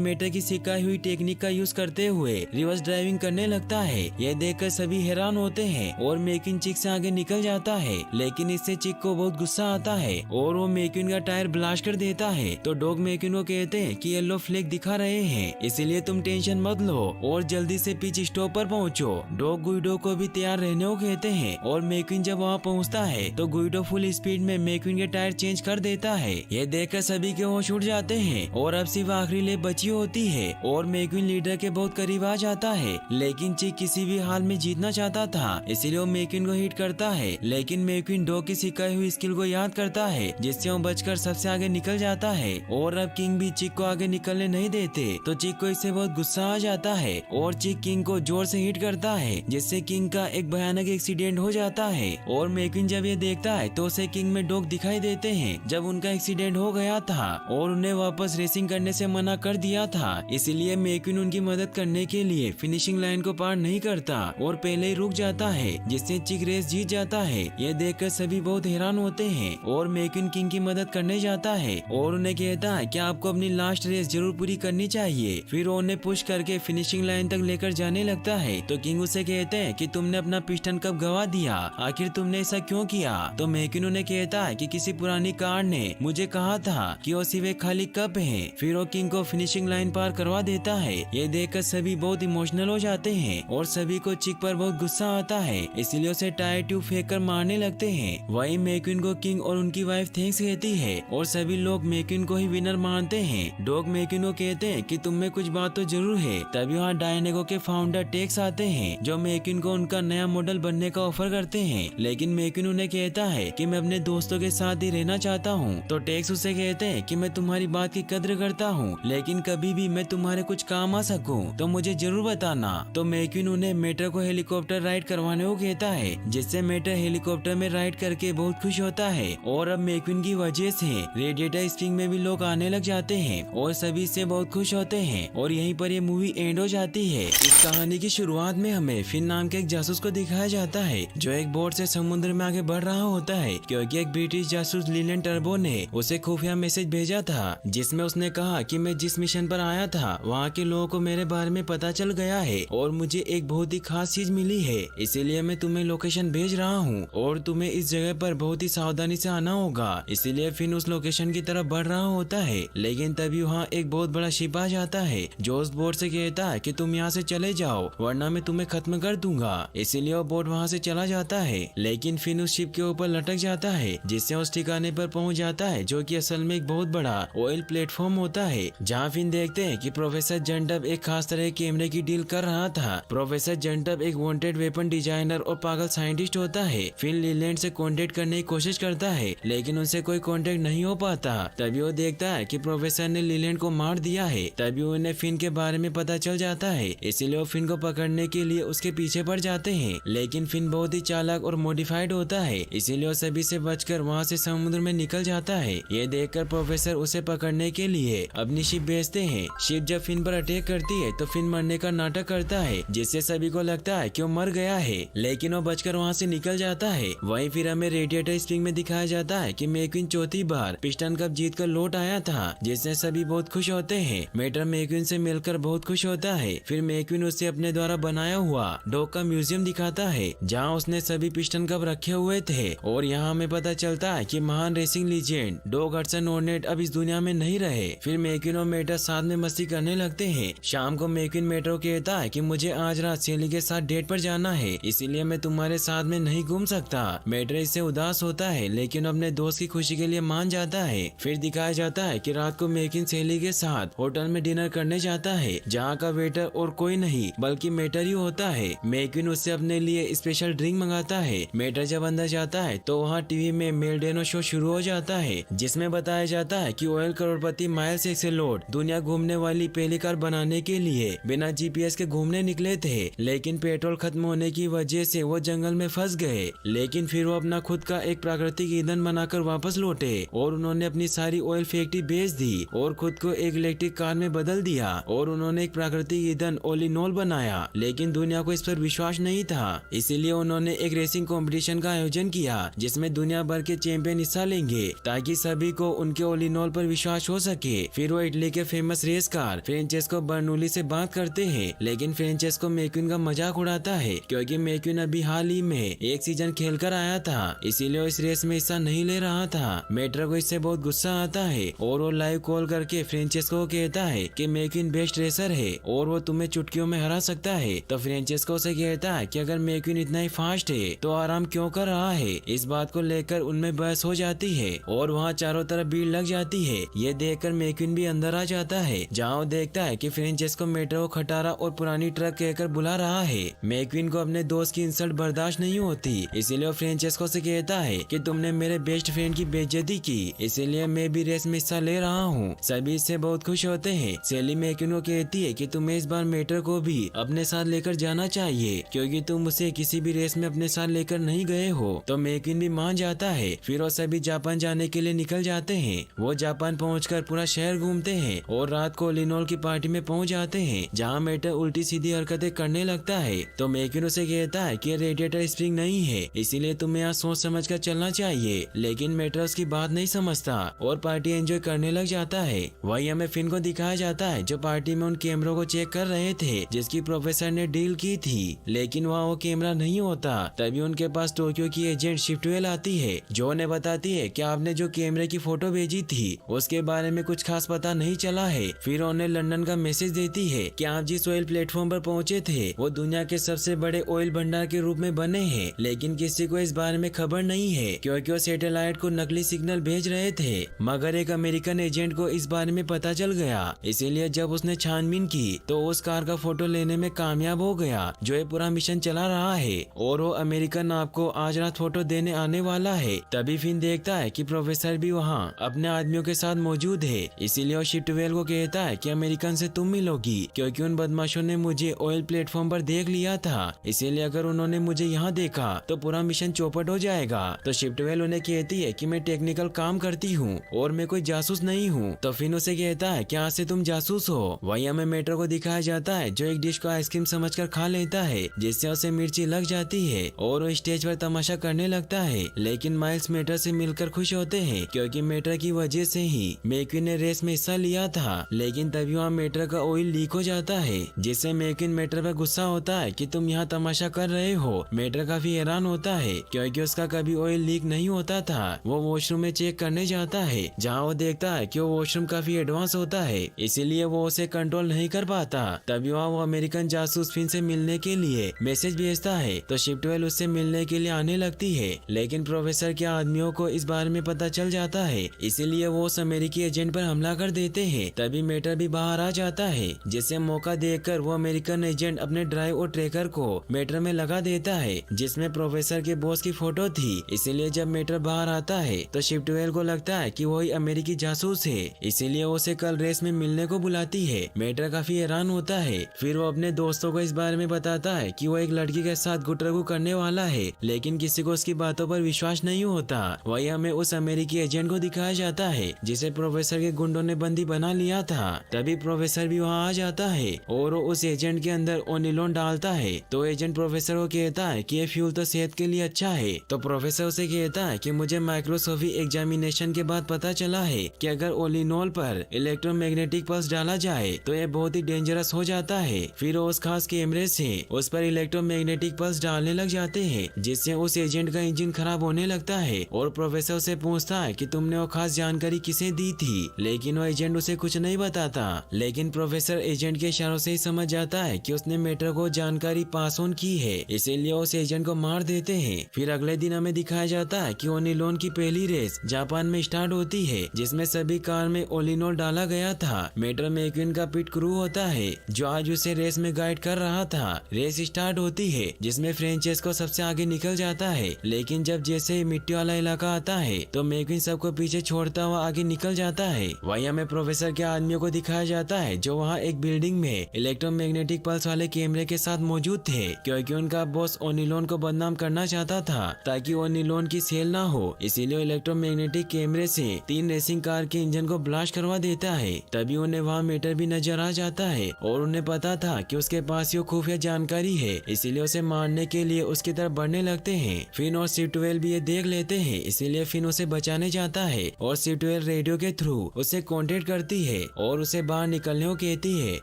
मेटर की सिखाई हुई टेक्निक का यूज करते हुए रिवर्स ड्राइविंग करने लगता है। यह देखकर सभी हैरान होते हैं और मैक्विन चिक से आगे निकल जाता है, लेकिन इससे चिक को बहुत गुस्सा आता है और वो मैक्विन का टायर ब्लास्ट कर देता है। तो डॉग मैक्विन को कहते हैं कि येलो फ्लैग दिखा रहे हैं, इसलिए तुम टेंशन मत लो और जल्दी से पिच स्टॉप पर पहुंचो। डॉग गुइडो को भी तैयार रहने को कहते हैं और मैक्विन जब वहाँ पहुँचता है तो गुइडो फुल स्पीड में मैक्विन के टायर चेंज कर देता है। यह देखकर सभी के होश उड़ जाते हैं और अब सिर्फ आखिरी लेप बची होती है और मैक्विन लीडर के बहुत करीब आ जाता है, लेकिन चिक किसी भी हाल में जीतना चाहता था, इसीलिए वो मैक्विन को हिट करता है। लेकिन मैक्विन डॉग की सिखाई हुई स्किल को याद करता है, जिससे वो बचकर सबसे आगे निकल जाता है और अब किंग भी चिक को आगे निकलने नहीं देते। तो चिक को इससे बहुत गुस्सा आ जाता है और चिक किंग को जोर से हिट करता है, जिससे किंग का एक भयानक एक्सीडेंट हो जाता है। और मैक्विन जब ये देखता है तो उसे किंग में डॉग दिखाई देते हैं जब उनका एक्सीडेंट हो गया था और उन्हें वापस रेसिंग करने से मना कर दिया था, इसलिए मैक्विन उनकी मदद करने के लिए फिनिशिंग लाइन को पार नहीं करता और पहले ही रुक जाता है, जिससे चिक रेस जीत जाता है। यह देखकर सभी बहुत हैरान होते हैं और मैक्विन किंग की मदद करने जाता है और उन्हें कहता है कि आपको अपनी लास्ट रेस जरूर पूरी करनी चाहिए। फिर वो उन्हें पुश करके फिनिशिंग लाइन तक लेकर जाने लगता है तो किंग उसे कहते हैं कि तुमने अपना पिस्टन कप गवा दिया, आखिर तुमने ऐसा क्यों किया? तो मैक्विन उन्हें कहता है कि किसी पुरानी कार ने मुझे कहा था कि वो सिर्फ एक खाली कप है। फिर वो किंग को फिनिशिंग लाइन पार करवा देता है। ये देखकर सभी बहुत इमोशनल हो जाते हैं और सभी को चिक पर बहुत गुस्सा आता है, इसलिए उसे टायर ट्यूब फेंक कर मारने लगते हैं। वहीं मैक्विन को किंग और उनकी वाइफ थैंक्स कहती है और सभी लोग मैक्विन को ही विनर मानते हैं। डॉग मैक्विन को कहते हैं कि तुम में कुछ बात तो जरूर है। तभी वहाँ डायनेगो के फाउंडर टेक्स आते हैं जो मैक्विन को उनका नया मॉडल बनने का ऑफर करते हैं, लेकिन मैक्विन उन्हें कहता है कि मैं अपने दोस्तों के साथ ही रहना चाहता हूँ। तो टेक्स उसे कहते हैं कि मैं तुम्हारी बात की कद्र करता हूँ, लेकिन कभी भी मैं तुम्हारे कुछ काम आ सकूँ तो मुझे जरूर बताना। तो मैक्विन उन्हें मेटर को हेलीकॉप्टर राइड करवाने को कहता है, जिससे मेटर हेलीकॉप्टर में राइड करके बहुत खुश होता है और अब मैक्विन की वजह से रेडिएटर स्प्रिंग में भी लोग आने लग जाते हैं और सभी इससे बहुत खुश होते हैं और यहीं पर ये मूवी एंड हो जाती है। इस कहानी की शुरुआत में हमें फिन नाम के एक जासूस को दिखाया जाता है जो एक बोट से समुद्र में आगे बढ़ रहा होता है, क्योंकि एक ब्रिटिश जासूस लीलैंड टर्बो ने उसे खुफिया मैसेज भेजा था जिसमें उसने कहा कि मैं जिस मिशन पर आया था वहाँ के लोगों को मेरे बारे में पता चल गया है और मुझे एक बहुत ही खास चीज मिली है, इसीलिए मैं तुम्हें लोकेशन भेज रहा हूँ और तुम्हें इस जगह पर बहुत ही सावधानी से आना होगा। इसीलिए फिन उस लोकेशन की तरफ बढ़ रहा होता है, लेकिन तभी वहाँ एक बहुत बड़ा शिप आ जाता है जो उस बोट से कहता है कि तुम यहाँ से चले जाओ वरना मैं तुम्हें खत्म कर दूंगा। इसीलिए वो बोट वहाँ से चला जाता है, लेकिन फिन उस शिप के ऊपर लटक जाता है, जिससे उस ठिकाने पर पहुँच जाता है जो कि असल में एक बहुत बड़ा ऑयल प्लेटफॉर्म होता है, जहाँ फिन देखते हैं कि प्रोफेसर जेंटब एक खास तरह के कैमरे की डील कर रहा था। प्रोफेसर जेंटब एक वांटेड वेपन डिजाइनर और पागल साइंटिस्ट होता है। फिन लीलैंड से कांटेक्ट करने की कोशिश करता है, लेकिन उनसे कोई कांटेक्ट नहीं हो पाता। तभी वो देखता है कि प्रोफेसर ने लीलैंड को मार दिया है। तभी उन्हें फिन के बारे में पता चल जाता है, इसीलिए वो फिन को पकड़ने के लिए उसके पीछे पड़ जाते हैं, लेकिन फिन बहुत ही चालाक और मॉडिफाइड होता है, इसीलिए वो सभी से बचकर वहाँ से समुद्र में निकल जाता है। ये देखकर प्रोफेसर उसे पकड़ने के लिए अपनी शिप भेजते हैं। शिप जब फिन पर अटैक करती है तो फिन मरने का नाटक करता है, जिससे सभी को लगता है कि वो मर गया है, लेकिन वो बचकर वहाँ से निकल जाता है। वहीं फिर हमें रेडिएटर स्प्रिंग में दिखाया जाता है कि मैक्विन चौथी बार पिस्टन कप जीत कर लौट आया था, जिससे सभी बहुत खुश होते हैं। मेटर मैक्विन से मिलकर बहुत खुश होता है। फिर मैक्विन उसे अपने द्वारा बनाया हुआ डॉग का म्यूजियम दिखाता है, जहाँ उसने सभी पिस्टन कप रखे हुए थे और यहाँ हमें पता चलता है कि महान racing legend dog Hudson ornate अब इस दुनिया में नहीं रहे। फिर मैक्विन और मेटर साथ में मस्ती करने लगते हैं। शाम को मैक्विन मेटर को कहता है कि मुझे आज रात सेली के साथ डेट पर जाना है, इसीलिए मैं तुम्हारे साथ में नहीं घूम सकता। मेटर इससे उदास होता है, लेकिन अपने दोस्त की खुशी के लिए मान जाता है। फिर दिखाया जाता है कि रात को मैक्विन सेली के साथ होटल में डिनर करने जाता है, जहाँ का वेटर और कोई नहीं बल्कि मेटर ही होता है। मैक्विन उससे अपने लिए स्पेशल ड्रिंक मंगाता है। मेटर जब अंदर जाता है तो वहाँ टीवी में मेलडेनो शो शुरू हो जाता है, जिसमें बताया जाता है कि ऑयल करोड़पति माइल्स एक्सेलोड दुनिया घूमने वाली पहली कार बनाने के लिए बिना जीपीएस के घूमने निकले थे, लेकिन पेट्रोल खत्म होने की वजह से वो जंगल में फंस गए। लेकिन फिर वो अपना खुद का एक प्राकृतिक ईंधन बनाकर वापस लौटे और उन्होंने अपनी सारी ऑयल फैक्ट्री बेच दी और खुद को एक इलेक्ट्रिक कार में बदल दिया और उन्होंने एक प्राकृतिक ईंधन ओलिनोल बनाया, लेकिन दुनिया को इस पर विश्वास नहीं था। इसीलिए उन्होंने एक रेसिंग कंपटीशन का आयोजन किया, जिसमें दुनिया भर के चैंपियन हिस्सा डालेंगे ताकि सभी को उनके ओलिनोल पर विश्वास हो सके। फिर वो इटली के फेमस रेस कार फ्रेंचेस्को बर्नोली से बात करते हैं, लेकिन फ्रेंचेस्को मैक्वीन का मजाक उड़ाता है क्योंकि मैक्वीन अभी हाल ही में एक सीजन खेलकर आया था, इसीलिए वो इस रेस में हिस्सा नहीं ले रहा था। मेट्रो को इससे बहुत गुस्सा आता है और वो लाइव कॉल करके फ्रेंचेस्को को कहता है कि मैक्वीन बेस्ट रेसर है और वो तुम्हें चुटकियों में हरा सकता है। तो फ्रेंचेस्को से कहता है कि अगर मैक्वीन इतना ही फास्ट है तो आराम क्यों कर रहा है। इस बात को लेकर उनमें बहस हो जाती है और वहाँ चारों तरफ भीड़ लग जाती है। ये देखकर मैक्वीन भी अंदर आ जाता है, जहाँ वो देखता है कि फ्रेंचेस्को मेट्रो को खटारा और पुरानी ट्रक कहकर बुला रहा है। मैक्वीन को अपने दोस्त की इंसल्ट बर्दाश्त नहीं होती, इसीलिए वो फ्रेंचेस्को से कहता है कि तुमने मेरे बेस्ट फ्रेंड की बेइज्जती की, इसीलिए मैं भी रेस में हिस्सा ले रहा हूँ। सभी इससे बहुत खुश होते हैं। सेली मैक्वीन को कहती है कि तुम्हें इस बार मेट्रो को भी अपने साथ लेकर जाना चाहिए क्योंकि तुम उसे किसी भी रेस में अपने साथ लेकर नहीं गए हो। तो मैक्वीन भी मान जाता है। फिर वो सभी जापान जाने के लिए निकल जाते हैं। वो जापान पहुंचकर पूरा शहर घूमते हैं और रात को ओलिनोल की पार्टी में पहुंच जाते हैं, जहां मेट्रो उल्टी सीधी हरकतें करने लगता है। तो मैक्वीन उसे कहता है कि रेडिएटर स्प्रिंग नहीं है, इसीलिए तुम्हें यहाँ सोच समझ कर चलना चाहिए, लेकिन मेट्रो उसकी बात नहीं समझता और पार्टी एंजॉय करने लग जाता है। वही हमें फिन को दिखाया जाता है जो पार्टी में उन कैमरों को चेक कर रहे थे जिसकी प्रोफेसर ने डील की थी, लेकिन वहाँ वो कैमरा नहीं होता। तभी उनके पास टोक्यो की एजेंट शिफ्टवेल आती है जो उन्हें बताती है कि आपने जो कैमरे की फोटो भेजी थी उसके बारे में कुछ खास पता नहीं चला है। फिर उन्हें लंदन का मैसेज देती है कि आप जिस ऑयल प्लेटफॉर्म पर पहुंचे थे वो दुनिया के सबसे बड़े ऑयल भंडार के रूप में बने हैं, लेकिन किसी को इस बारे में खबर नहीं है क्योंकि वो सैटेलाइट को नकली सिग्नल भेज रहे थे। मगर एक अमेरिकन एजेंट को इस बारे में पता चल गया, इसीलिए जब उसने छानबीन की तो उस कार का फोटो लेने में कामयाब हो गया जो ये पूरा मिशन चला रहा है और वो अमेरिकन आपको आज रात फोटो देने आने वाला है। तभी फिन देखता है कि प्रोफेसर भी वहाँ अपने आदमियों के साथ मौजूद है, इसीलिए वो शिफ्टवेल को कहता है कि अमेरिकन से तुम मिलोगी क्योंकि उन बदमाशों ने मुझे ऑयल प्लेटफॉर्म पर देख लिया था, इसीलिए अगर उन्होंने मुझे यहाँ देखा तो पूरा मिशन चौपट हो जाएगा। तो शिफ्टवेल उन्हें कहती है कि मैं टेक्निकल काम करती हूँ और मैं कोई जासूस नहीं हूँ। तो फिन उसे कहता है कि आज से तुम जासूस हो। वही हमें मेट्रो को दिखाया जाता है जो एक डिश को आइसक्रीम समझकर खा लेता है जिससे उसे मिर्ची लग जाती है और वो स्टेज पर तमाशा करने लगता है, लेकिन माइल्स मेट्रो से मिलकर खुश होते हैं क्योंकि मेट्रो की वजह से ही मैक्वीन ने रेस में हिस्सा लिया था। लेकिन तभी वहाँ मेट्रो का ऑयल लीक हो जाता है जिससे मैक्वीन मेट्रो पर गुस्सा होता है कि तुम यहाँ तमाशा कर रहे हो। मेट्रो काफी हैरान होता है क्योंकि उसका कभी ऑयल लीक नहीं होता था। वो वॉशरूम में चेक करने जाता है जहाँ वो देखता है कि वो वॉशरूम काफी एडवांस होता है, इसीलिए वो उसे कंट्रोल नहीं कर पाता। तभी वहाँ वो अमेरिकन जासूस फिन से मिलने के लिए मैसेज भेजता है तो शिफ्टवेल उससे मिलने के लिए आने लगती है, लेकिन प्रोफेसर के आदमियों को इस बारे में पता चल जाता है, इसीलिए वो उस अमेरिकी एजेंट पर हमला कर देते हैं। तभी मेटर भी बाहर आ जाता है जिससे मौका देखकर वो अमेरिकन एजेंट अपने ड्राइव और ट्रैकर को मेटर में लगा देता है जिसमें प्रोफेसर के बॉस की फोटो थी। इसीलिए जब मेटर बाहर आता है तो शिफ्टवेल को लगता है कि वही अमेरिकी जासूस है, इसीलिए उसे कल रेस में मिलने को बुलाती है। मेटर काफी हैरान होता है। फिर वो अपने दोस्तों को इस बारे में बताता है कि वो एक लड़की के साथ गुटरगू करने वाला है, लेकिन किसी को उसकी बातों पर विश्वास नहीं होता। वही हमें उस अमेरिकी एजेंट को दिखाया जाता है जिसे प्रोफेसर के गुंडों ने बंदी बना लिया था। तभी प्रोफेसर भी वहाँ आ जाता है और वो उस एजेंट के अंदर ओनिलोन डालता है। तो एजेंट प्रोफेसर को कहता है कि ये फ्यूल तो सेहत के लिए अच्छा है। तो प्रोफेसर उसे कहता है कि मुझे माइक्रोस्कोपी एग्जामिनेशन के बाद पता चला है कि अगर ओलिनोल पर इलेक्ट्रोमैग्नेटिक पल्स डाला जाए तो ये बहुत ही डेंजरस हो जाता है। फिर उस खास कैमरे से उस पर इलेक्ट्रोमैग्नेटिक पल्स डालने लग जाते हैं जिससे उस एजेंट का इंजन खराब होने लगता है और प्रोफेसर से पूछता है कि तुमने वो खास जानकारी किसे दी थी, लेकिन वो एजेंट उसे कुछ नहीं बताता। लेकिन प्रोफेसर एजेंट के इशारों से ही समझ जाता है कि उसने मेटर को जानकारी पास ऑन की है, इसीलिए उस एजेंट को मार देते हैं। फिर अगले दिन हमें दिखाया जाता है कि ओनिलोन की पहली रेस जापान में स्टार्ट होती है जिसमें सभी कार में ओलिनोल डाला गया था। मेटर मैक्वीन का पिट क्रू होता है जो आज उसे रेस में गाइड कर रहा था। रेस स्टार्ट होती है जिसमें फ्रेंचेस्को सबसे आगे निकल जाता है, लेकिन जब जैसे ही मिट्टी वाला इलाका आता है तो मैक्वीन सबको पीछे छोड़ता हुआ आगे निकल जाता है। वहीं हमें प्रोफेसर के आदमियों को दिखाया जाता है जो वहाँ एक बिल्डिंग में इलेक्ट्रोमैग्नेटिक पल्स वाले कैमरे के साथ मौजूद थे क्योंकि उनका बॉस ओनिलोन को बदनाम करना चाहता था ताकि ओनिलोन की सेल ना हो, इसीलिए इलेक्ट्रोमैग्नेटिक कैमरे से 3 रेसिंग कार के इंजन को ब्लास्ट करवा देता है। तभी उन्हें वहाँ मीटर भी नजर आ जाता है और उन्हें पता था कि उसके पास ये खुफिया जानकारी है, इसीलिए उसे मारने के लिए उसकी तरफ बढ़ने लगते हैं। फिन और शिफ्टवेल भी ये देख लेते हैं, इसीलिए इसीलिए फिन उसे बचाने जाता है और शिफ्ट-12 रेडियो के थ्रू उसे कांटेक्ट करती है और उसे बाहर निकलने को कहती है।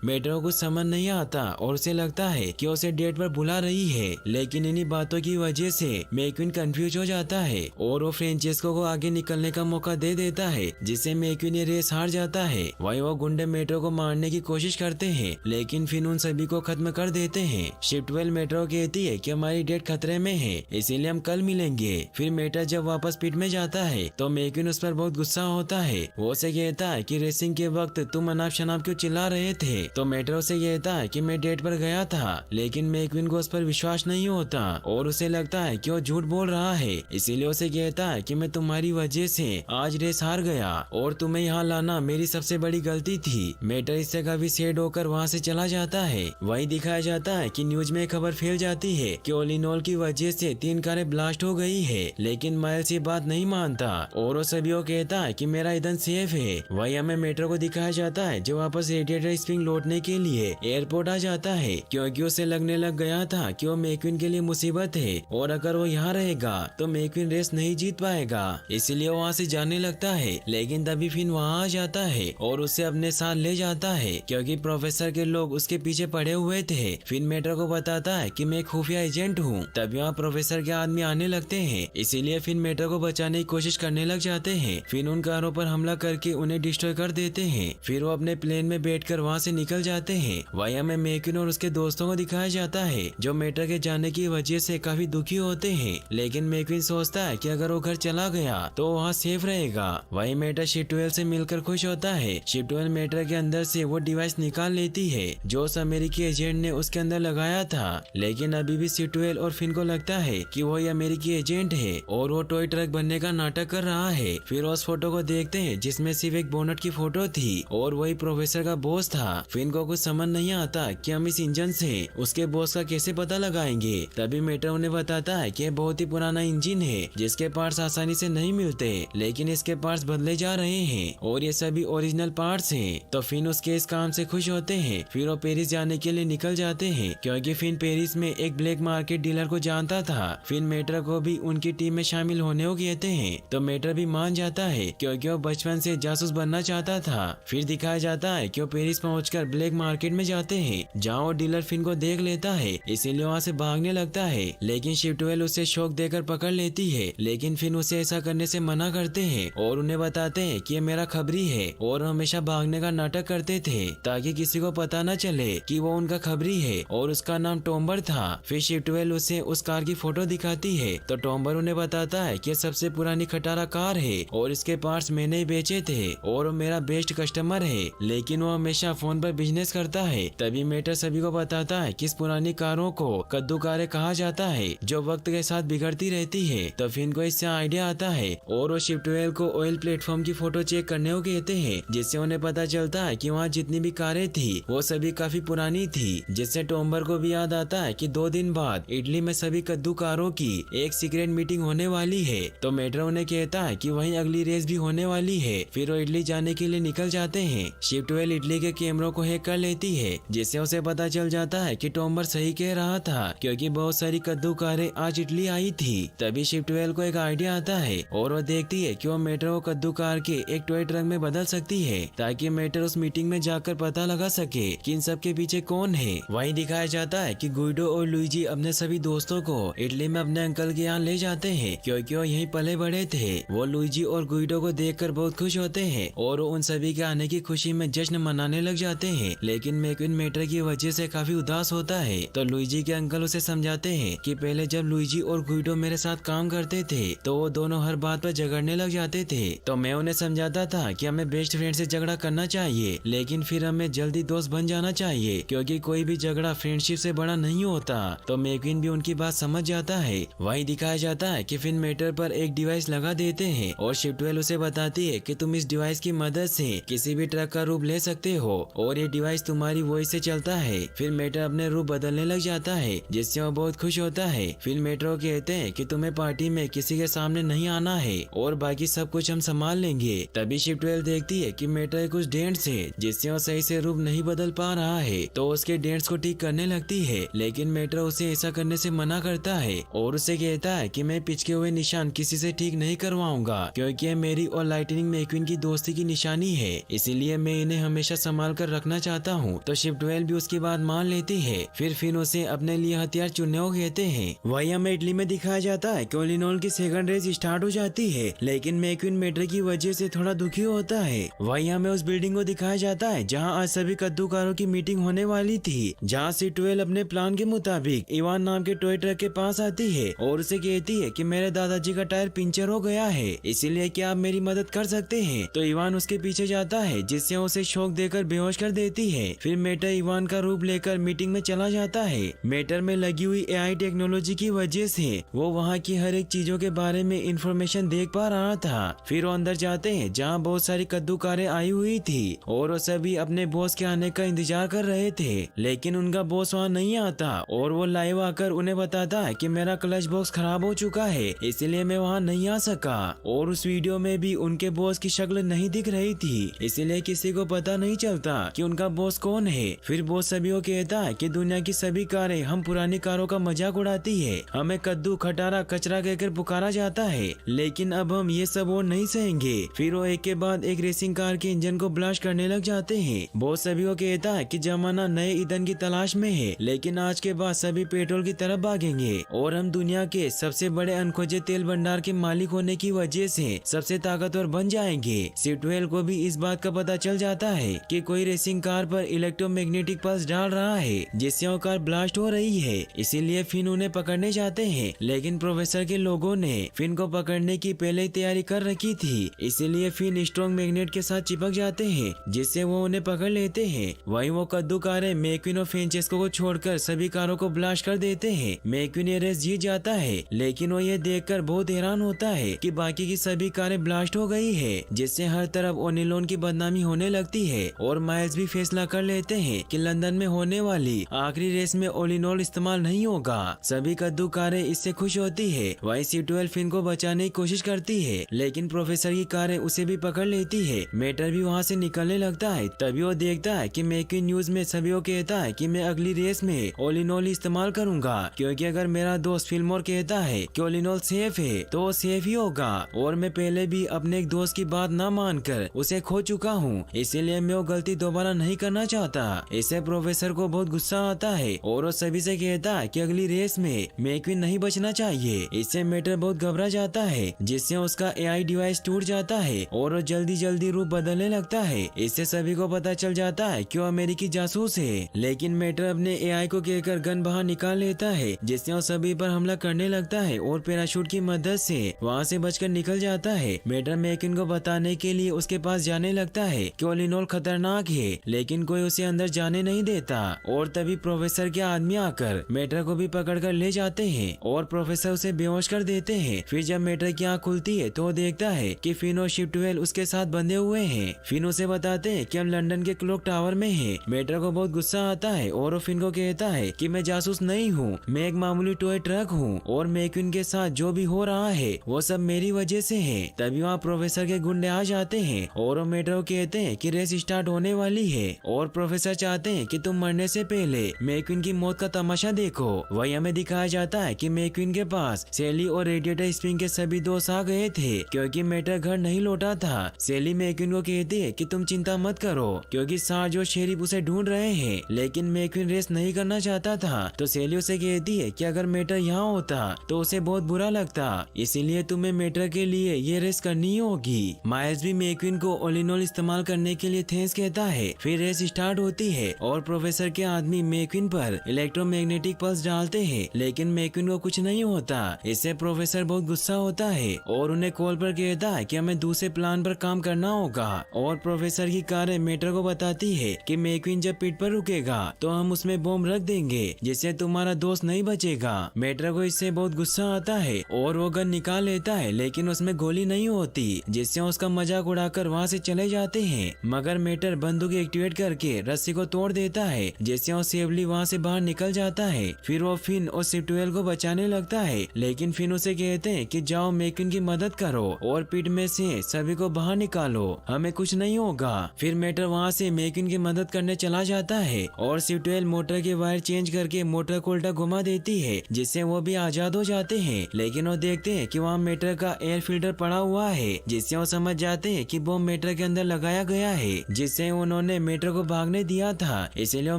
मेट्रो को समझ नहीं आता और उसे लगता है कि उसे डेट पर बुला रही है, लेकिन इन्हीं बातों की वजह से मैक्विन कंफ्यूज हो जाता है और वो फ्रेंचेस्को को आगे निकलने का मौका दे देता है, जिससे मैक्विन ये रेस हार जाता है। वहीं वो गुंडे मेट्रो को मारने की कोशिश करते हैं, लेकिन फिन उन सभी को खत्म कर देते हैं। शिफ्ट-12 मेट्रो कहती है कि हमारी डेट खतरे में है, इसीलिए हम कल मिलेंगे। फिर मेट्रो जब वापस पिट में जाता है तो मैक्विन उस पर बहुत गुस्सा होता है। वो उसे कहता है कि रेसिंग के वक्त तुम अनाप शनाप क्यों चिल्ला रहे थे। तो मेट्रो से कहता है कि मैं डेट पर गया था, लेकिन मैक्विन को उस पर विश्वास नहीं होता और उसे लगता है कि वो झूठ बोल रहा है। इसीलिए उसे कहता है कि मैं तुम्हारी वजह से आज रेस हार गया और तुम्हें यहाँ लाना मेरी सबसे बड़ी गलती थी। मेट्रो इससे काफी सैड होकर वहाँ से चला जाता है। वही दिखाया जाता है कि न्यूज में खबर फैल जाती है कि ओलिनोल की वजह से 3 कारें ब्लास्ट हो गई है, लेकिन माइल्स ये बात नहीं मानता और वो सभी को कहता है कि मेरा ईंधन सेफ है। वही हमें मेट्रो को दिखाया जाता है जो वापस रेडिएटर स्प्रिंग लौटने के लिए एयरपोर्ट आ जाता है, क्योंकि उसे लगने लग गया था कि वो मैक्विन के लिए मुसीबत है और अगर वो यहाँ रहेगा तो मैक्विन रेस नहीं जीत पाएगा। इसलिए वो वहाँ से जाने लगता है, लेकिन तभी फिन वहाँ आ जाता है और उसे अपने साथ ले जाता है, क्योंकि प्रोफेसर के लोग उसके पीछे पड़े हुए थे। फिन मेट्रो को बताता है कि मैं एक खुफिया एजेंट हूँ। तभी वहाँ प्रोफेसर के आदमी आने लगते हैं, इसीलिए फिन मेट्रो को बचाने की कोशिश करने लग जाते हैं। फिन उन कारों पर हमला करके उन्हें डिस्ट्रॉय कर देते हैं। फिर वो अपने प्लेन में बैठकर वहाँ से निकल जाते हैं। वहीं हमें मैक्विन और उसके दोस्तों को दिखाया जाता है जो मेट्रो के जाने की वजह से काफी दुखी होते हैं, लेकिन मैक्विन सोचता है कि अगर वो घर चला गया तो वहाँ सेफ रहेगा। वहीं मेट्रो शिफ्ट-12 से मिलकर खुश होता है। शिफ्ट-12 मेट्रो के अंदर से वो डिवाइस निकाल लेती है जो उस अमेरिकी एजेंट ने उसके अंदर लगाया था, लेकिन अभी भी शिफ्ट-12 और फिन को लगता है कि वो अमेरिकी एजेंट है और वो टॉय ट्रक बनने का नाटक कर रहा है। फिर उस फोटो को देखते हैं जिसमें सिर्फ एक बोनट की फोटो थी और वही प्रोफेसर का बॉस था। फिन को कुछ समझ नहीं आता कि हम इस इंजन से उसके बॉस का कैसे पता लगाएंगे। तभी मेट्रो उन्हें बताता है कि बहुत ही पुराना इंजन है जिसके पार्ट्स आसानी से नहीं मिलते, लेकिन इसके पार्ट्स बदले जा रहे हैं और ये सभी ओरिजिनल पार्ट्स हैं। तो फिन उसके इस काम से खुश होते हैं। फिर वो पेरिस जाने के लिए निकल जाते हैं, क्योंकि फिन पेरिस में एक ब्लैक मार्केट डीलर को जानता था। फिन मेट्रो को भी उनकी टीम में शामिल होने को कहते हैं, तो मेट्रो भी मान जाता है क्योंकि वो बचपन से जासूस बनना चाहता था। फिर दिखाया जाता है कि वो पेरिस पहुंचकर ब्लैक मार्केट में जाते हैं, जहाँ वो डीलर फिन को देख लेता है, इसीलिए वहाँ से भागने लगता है, लेकिन शिफ्ट-12 उसे शौक देकर पकड़ लेती है। लेकिन फिन उसे ऐसा करने से मना करते हैं और उन्हें बताते हैं कि ये मेरा खबरी है और हमेशा भागने का नाटक करते थे ताकि किसी को पता न चले कि वो उनका खबरी है और उसका नाम टॉम्बर था। फिर शिफ्ट-12 उसे उस कार की फोटो दिखाती है तो टॉम्बर उन्हें बताता है कि सबसे पुरानी खटारा कार है और इसके पार्ट्स मैंने ही बेचे थे और वो मेरा बेस्ट कस्टमर है, लेकिन वो हमेशा फोन पर बिजनेस करता है। तभी मेट्रो सभी को बताता है कि इस पुरानी कारों को कद्दू कारें कहा जाता है जो वक्त के साथ बिगड़ती रहती है। तो फिन को इससे आइडिया आता है और वो शिफ्ट-12 को ऑयल प्लेटफॉर्म की फोटो चेक करने को कहते हैं, जिससे उन्हें पता चलता है कि वहाँ जितनी भी कारें थी वो सभी काफी पुरानी थी। जिससे टॉम्बर को भी याद आता है कि 2 दिन बाद इटली में सभी कद्दू कारों की एक सीक्रेट मीटिंग होने वाली है। तो मेट्रो उन्हें कहता है कि वहीं अगली रेस भी होने वाली है। फिर वो इटली जाने के लिए निकल जाते हैं। शिफ्ट-12 इटली के कैमरों को हैक कर लेती है, जिससे उसे पता चल जाता है कि टॉम्बर सही कह रहा था, क्योंकि बहुत सारी कद्दू कारें आज इटली आई थी। तभी शिफ्ट-12 को एक आइडिया आता है और वो देखती है कि वो मेट्रो को कद्दू कार के एक टॉय ट्रक में बदल सकती है, ताकि मेट्रो उस मीटिंग में जाकर पता लगा सके कि इन सब के पीछे कौन है। वहीं दिखाया जाता है कि गुइडो और लुइजी अपने सभी दोस्तों को इटली में अपने अंकल के यहाँ ले जाते हैं, क्योंकि वो यहीं पले बड़े थे। वो लुइजी और गुइडो को देखकर बहुत खुश होते हैं और वो उन सभी के आने की खुशी में जश्न मनाने लग जाते हैं, लेकिन मैक्विन मेट्रो की वजह से काफी उदास होता है। तो लुइजी के अंकल उसे समझाते हैं कि पहले जब लुइजी और गुइडो मेरे साथ काम करते थे तो वो दोनों हर बात पर झगड़ने लग जाते थे। तो मैं उन्हें समझाता था कि हमें बेस्ट फ्रेंड से झगड़ा करना चाहिए, लेकिन फिर हमें जल्दी दोस्त बन जाना चाहिए, क्योंकि कोई भी झगड़ा फ्रेंडशिप से बड़ा नहीं होता। तो मैक्विन भी उनकी बात समझ जाता है। वही दिखाया जाता है कि फिन मेट्रो पर एक डिवाइस लगा देते हैं और शिफ्ट-12 उसे बताती है कि तुम इस डिवाइस की मदद से किसी भी ट्रक का रूप ले सकते हो और ये डिवाइस तुम्हारी वॉइस से चलता है। फिर मेट्रो अपने रूप बदलने लग जाता है, जिससे वो बहुत खुश होता है। फिर मेट्रो कहते हैं कि तुम्हें पार्टी में किसी के सामने नहीं आना है और बाकी सब कुछ हम संभाल लेंगे। तभी शिफ्ट-12 देखती है कि मेट्रो कुछ डेंट्स है, जिससे वो सही से रूप नहीं बदल पा रहा है, तो उसके डेंट्स को ठीक करने लगती है, लेकिन मेट्रो उसे ऐसा करने से मना करता है और उसे कहता है कि मैं पिचके हुए निशान किसी इसे ठीक नहीं करवाऊंगा, क्योंकि ये मेरी और लाइटनिंग मैक्वीन की दोस्ती की निशानी है, इसीलिए मैं इन्हें हमेशा संभाल कर रखना चाहता हूँ। तो शिप 12 भी उसकी बात मान लेती है। फिर फिन उसे अपने लिए हथियार चुनने को कहते हैं। वही हमें इटली में दिखाया जाता है कि ओलिनोल की सेकंड रेस स्टार्ट हो जाती है, लेकिन मैक्वीन मैटर की वजह से थोड़ा दुखी होता है। वही हमें उस बिल्डिंग को दिखाया जाता है जहाँ आज सभी कद्दूकारों की मीटिंग होने वाली थी, जहाँ शिप 12 अपने प्लान के मुताबिक इवान नाम के टॉय ट्रक के पास आती है और उसे कहती है कि मेरे दादाजी का टायर पंचर हो गया है, इसीलिए क्या आप मेरी मदद कर सकते हैं। तो इवान उसके पीछे जाता है, जिससे उसे शॉक देकर बेहोश कर देती है। फिर मेटर इवान का रूप लेकर मीटिंग में चला जाता है। मेटर में लगी हुई AI टेक्नोलॉजी की वजह से वो वहाँ की हर एक चीजों के बारे में इंफॉर्मेशन देख पा रहा था। फिर वो अंदर जाते हैं जहाँ बहुत सारी कद्दूकारें आई हुई थी और वो सभी अपने बॉस के आने का इंतजार कर रहे थे, लेकिन उनका बॉस वहाँ नहीं आता और वो लाइव आकर उन्हें बताता है कि मेरा क्लच बॉक्स खराब हो चुका है, इसलिए मैं वहाँ नहीं आ सका। और उस वीडियो में भी उनके बॉस की शक्ल नहीं दिख रही थी, इसलिए किसी को पता नहीं चलता कि उनका बॉस कौन है। फिर बॉस सभी को कहता है कि दुनिया की सभी कारें हम पुरानी कारों का मजाक उड़ाती है, हमें कद्दू खटारा कचरा कहकर पुकारा जाता है, लेकिन अब हम ये सब और नहीं सहेंगे। फिर वो एक के बाद एक रेसिंग कार के इंजन को ब्लास्ट करने लग जाते हैं। बॉस सभी को कहता है कि जमाना नए ईंधन की तलाश में है, लेकिन आज के बाद सभी पेट्रोल की तरफ भागेंगे और हम दुनिया के सबसे बड़े अनखोजे तेल भंडार के मालिक होने की वजह से सबसे ताकतवर बन जाएंगे। शिप 12 को भी इस बात का पता चल जाता है कि कोई रेसिंग कार पर इलेक्ट्रोमैग्नेटिक पल्स डाल रहा है, जिससे वो कार ब्लास्ट हो रही है, इसीलिए फिन उन्हें पकड़ने जाते हैं। लेकिन प्रोफेसर के लोगों ने फिन को पकड़ने की पहले ही तैयारी कर रखी थी, इसीलिए फिन स्ट्रॉन्ग मैग्नेट के साथ चिपक जाते हैं, जिससे वो उन्हें पकड़ लेते हैं। वहीं वो कद्दू कारें मैक्वीन और फ्रांचेस्को को छोड़कर सभी कारों को ब्लास्ट कर देते हैं। मैक्वीन ये रेस जीत जाता है, लेकिन वो ये देखकर बहुत हैरान होता है कि बाकी की सभी कारें ब्लास्ट हो गई है, जिससे हर तरफ ओनिलोन की बदनामी होने लगती है। और माइल्स भी फैसला कर लेते हैं कि लंदन में होने वाली आखिरी रेस में ओलिनोल इस्तेमाल नहीं होगा। सभी कद्दू कारें इससे खुश होती है। वहीं शिप 12 फिन को बचाने की कोशिश करती है, लेकिन प्रोफेसर की कारें उसे भी पकड़ लेती है। मेटर भी वहाँ से निकलने लगता है, तभी वो देखता है कि मैक्वीन न्यूज में सभी को कहता है कि मैं अगली रेस में ओलिनोल इस्तेमाल करूंगा, क्योंकि अगर मेरा दोस्त फिल्मोर कहता है कि ओलिनोल सेफ है तो वो सेफ ही होगा, और मैं पहले भी अपने एक दोस्त की बात न मानकर उसे खो चुका हूँ, इसीलिए मैं वो गलती दोबारा नहीं करना चाहता। इससे प्रोफेसर को बहुत गुस्सा आता है और वो सभी से कहता है कि अगली रेस में मैक्वीन नहीं बचना चाहिए। इससे मेटर बहुत घबरा जाता है, जिससे उसका AI डिवाइस टूट जाता है और वो जल्दी जल्दी रूप बदलने लगता है। इससे सभी को पता चल जाता है कि वो अमेरिकी जासूस है, लेकिन मेटर अपने AI को कहकर गन बाहर निकाल लेता है, जिससे वो सभी पर हमला करने लगता है और पैराशूट की मदद से वहाँ से बचकर निकल जाता है। मेटर मैक्वीन को बताने के लिए उसके पास जाने लगता है कि ओलिनोल खतरनाक है, लेकिन कोई उसे अंदर जाने नहीं देता। और तभी प्रोफेसर के आदमी आकर मेटर को भी पकड़कर ले जाते हैं और प्रोफेसर उसे बेहोश कर देते हैं। फिर जब मेटर की आँख खुलती है तो वो देखता है कि फिन और शिप 12 उसके साथ बंधे हुए हैं। फिन उसे बताते हैं कि हम लंदन के क्लॉक टावर में हैं। मेटर को बहुत गुस्सा आता है और वो फिन को कहता है कि मैं जासूस नहीं हूँ, मैं एक मामूली टॉय ट्रक हूँ और मैक्वीन के साथ जो भी हो रहा है वो सब मेरी वजह से है। तभी वहाँ प्रोफेसर के गुंडे आ जाते हैं और वो मेटर को कहते हैं कि रेस स्टार्ट होने वाली है और प्रोफेसर चाहते हैं कि तुम मरने से पहले मैक्वीन की मौत का तमाशा देखो। वही हमें दिखाया जाता है कि मैक्वीन के पास सेली और रेडिएटर स्प्रिंग के सभी दोस्त आ गए थे, क्योंकि मेटर घर नहीं लौटा था। सेली मैक्वीन को कहती है कि तुम चिंता मत करो, क्योंकि सार्ज और शेरिफ उसे ढूंढ रहे हैं, लेकिन मैक्वीन रेस नहीं करना चाहता था। तो सेली उसे कहती है कि अगर मेटर यहाँ होता तो उसे बहुत बुरा लगता, इसीलिए तुम्हें मेटर के लिए ये रेस करनी होगी। माइल्स भी मैक्वीन को ओलिनोल इस्तेमाल करने के लिए थैंक्स कहता है। फिर रेस स्टार्ट होती है और प्रोफेसर के आदमी मैक्वीन पर इलेक्ट्रोमैग्नेटिक पल्स डालते हैं, लेकिन मैक्वीन को कुछ नहीं होता। इससे प्रोफेसर बहुत गुस्सा होता है और उन्हें कॉल पर कहता है कि हमें दूसरे प्लान पर काम करना होगा। और प्रोफेसर की कारें मेटर को बताती है कि मैक्वीन जब पिट पर रुकेगा तो हम उसमें बॉम्ब रख देंगे, जिससे तुम्हारा दोस्त नहीं बचेगा। मेटर को इससे बहुत गुस्सा आता है और वो गन निकाल लेता है, लेकिन उसमें गोली नहीं होती, जिससे उसका मजाक उड़ाकर वहाँ से चले जाते हैं। मगर मेटर बंदूक एक्टिवेट करके रस्सी को तोड़ देता है, जिससे वो सेफली वहाँ से बाहर निकल जाता है। फिर वो फिन और शिप 12 को बचाने लगता है, लेकिन फिन उसे कहते हैं कि जाओ मैक्वीन की मदद करो और पिट में से सभी को बाहर निकालो, हमें कुछ नहीं होगा। फिर मेटर वहाँ से मैक्वीन की मदद करने चला जाता है और शिप 12 मोटर के वायर चेंज करके मोटर को उल्टा घुमा देती है, जिससे वो भी आजाद हो जाते हैं। लेकिन वो देखते हैं कि वहाँ मेटर का एयर फिल्टर पड़ा हुआ है, जिससे वो समझ जाते हैं कि बॉम्ब मेटर के अंदर लगाया गया है, जिससे उन्होंने मेटर को भागने दिया था। इसलिए वो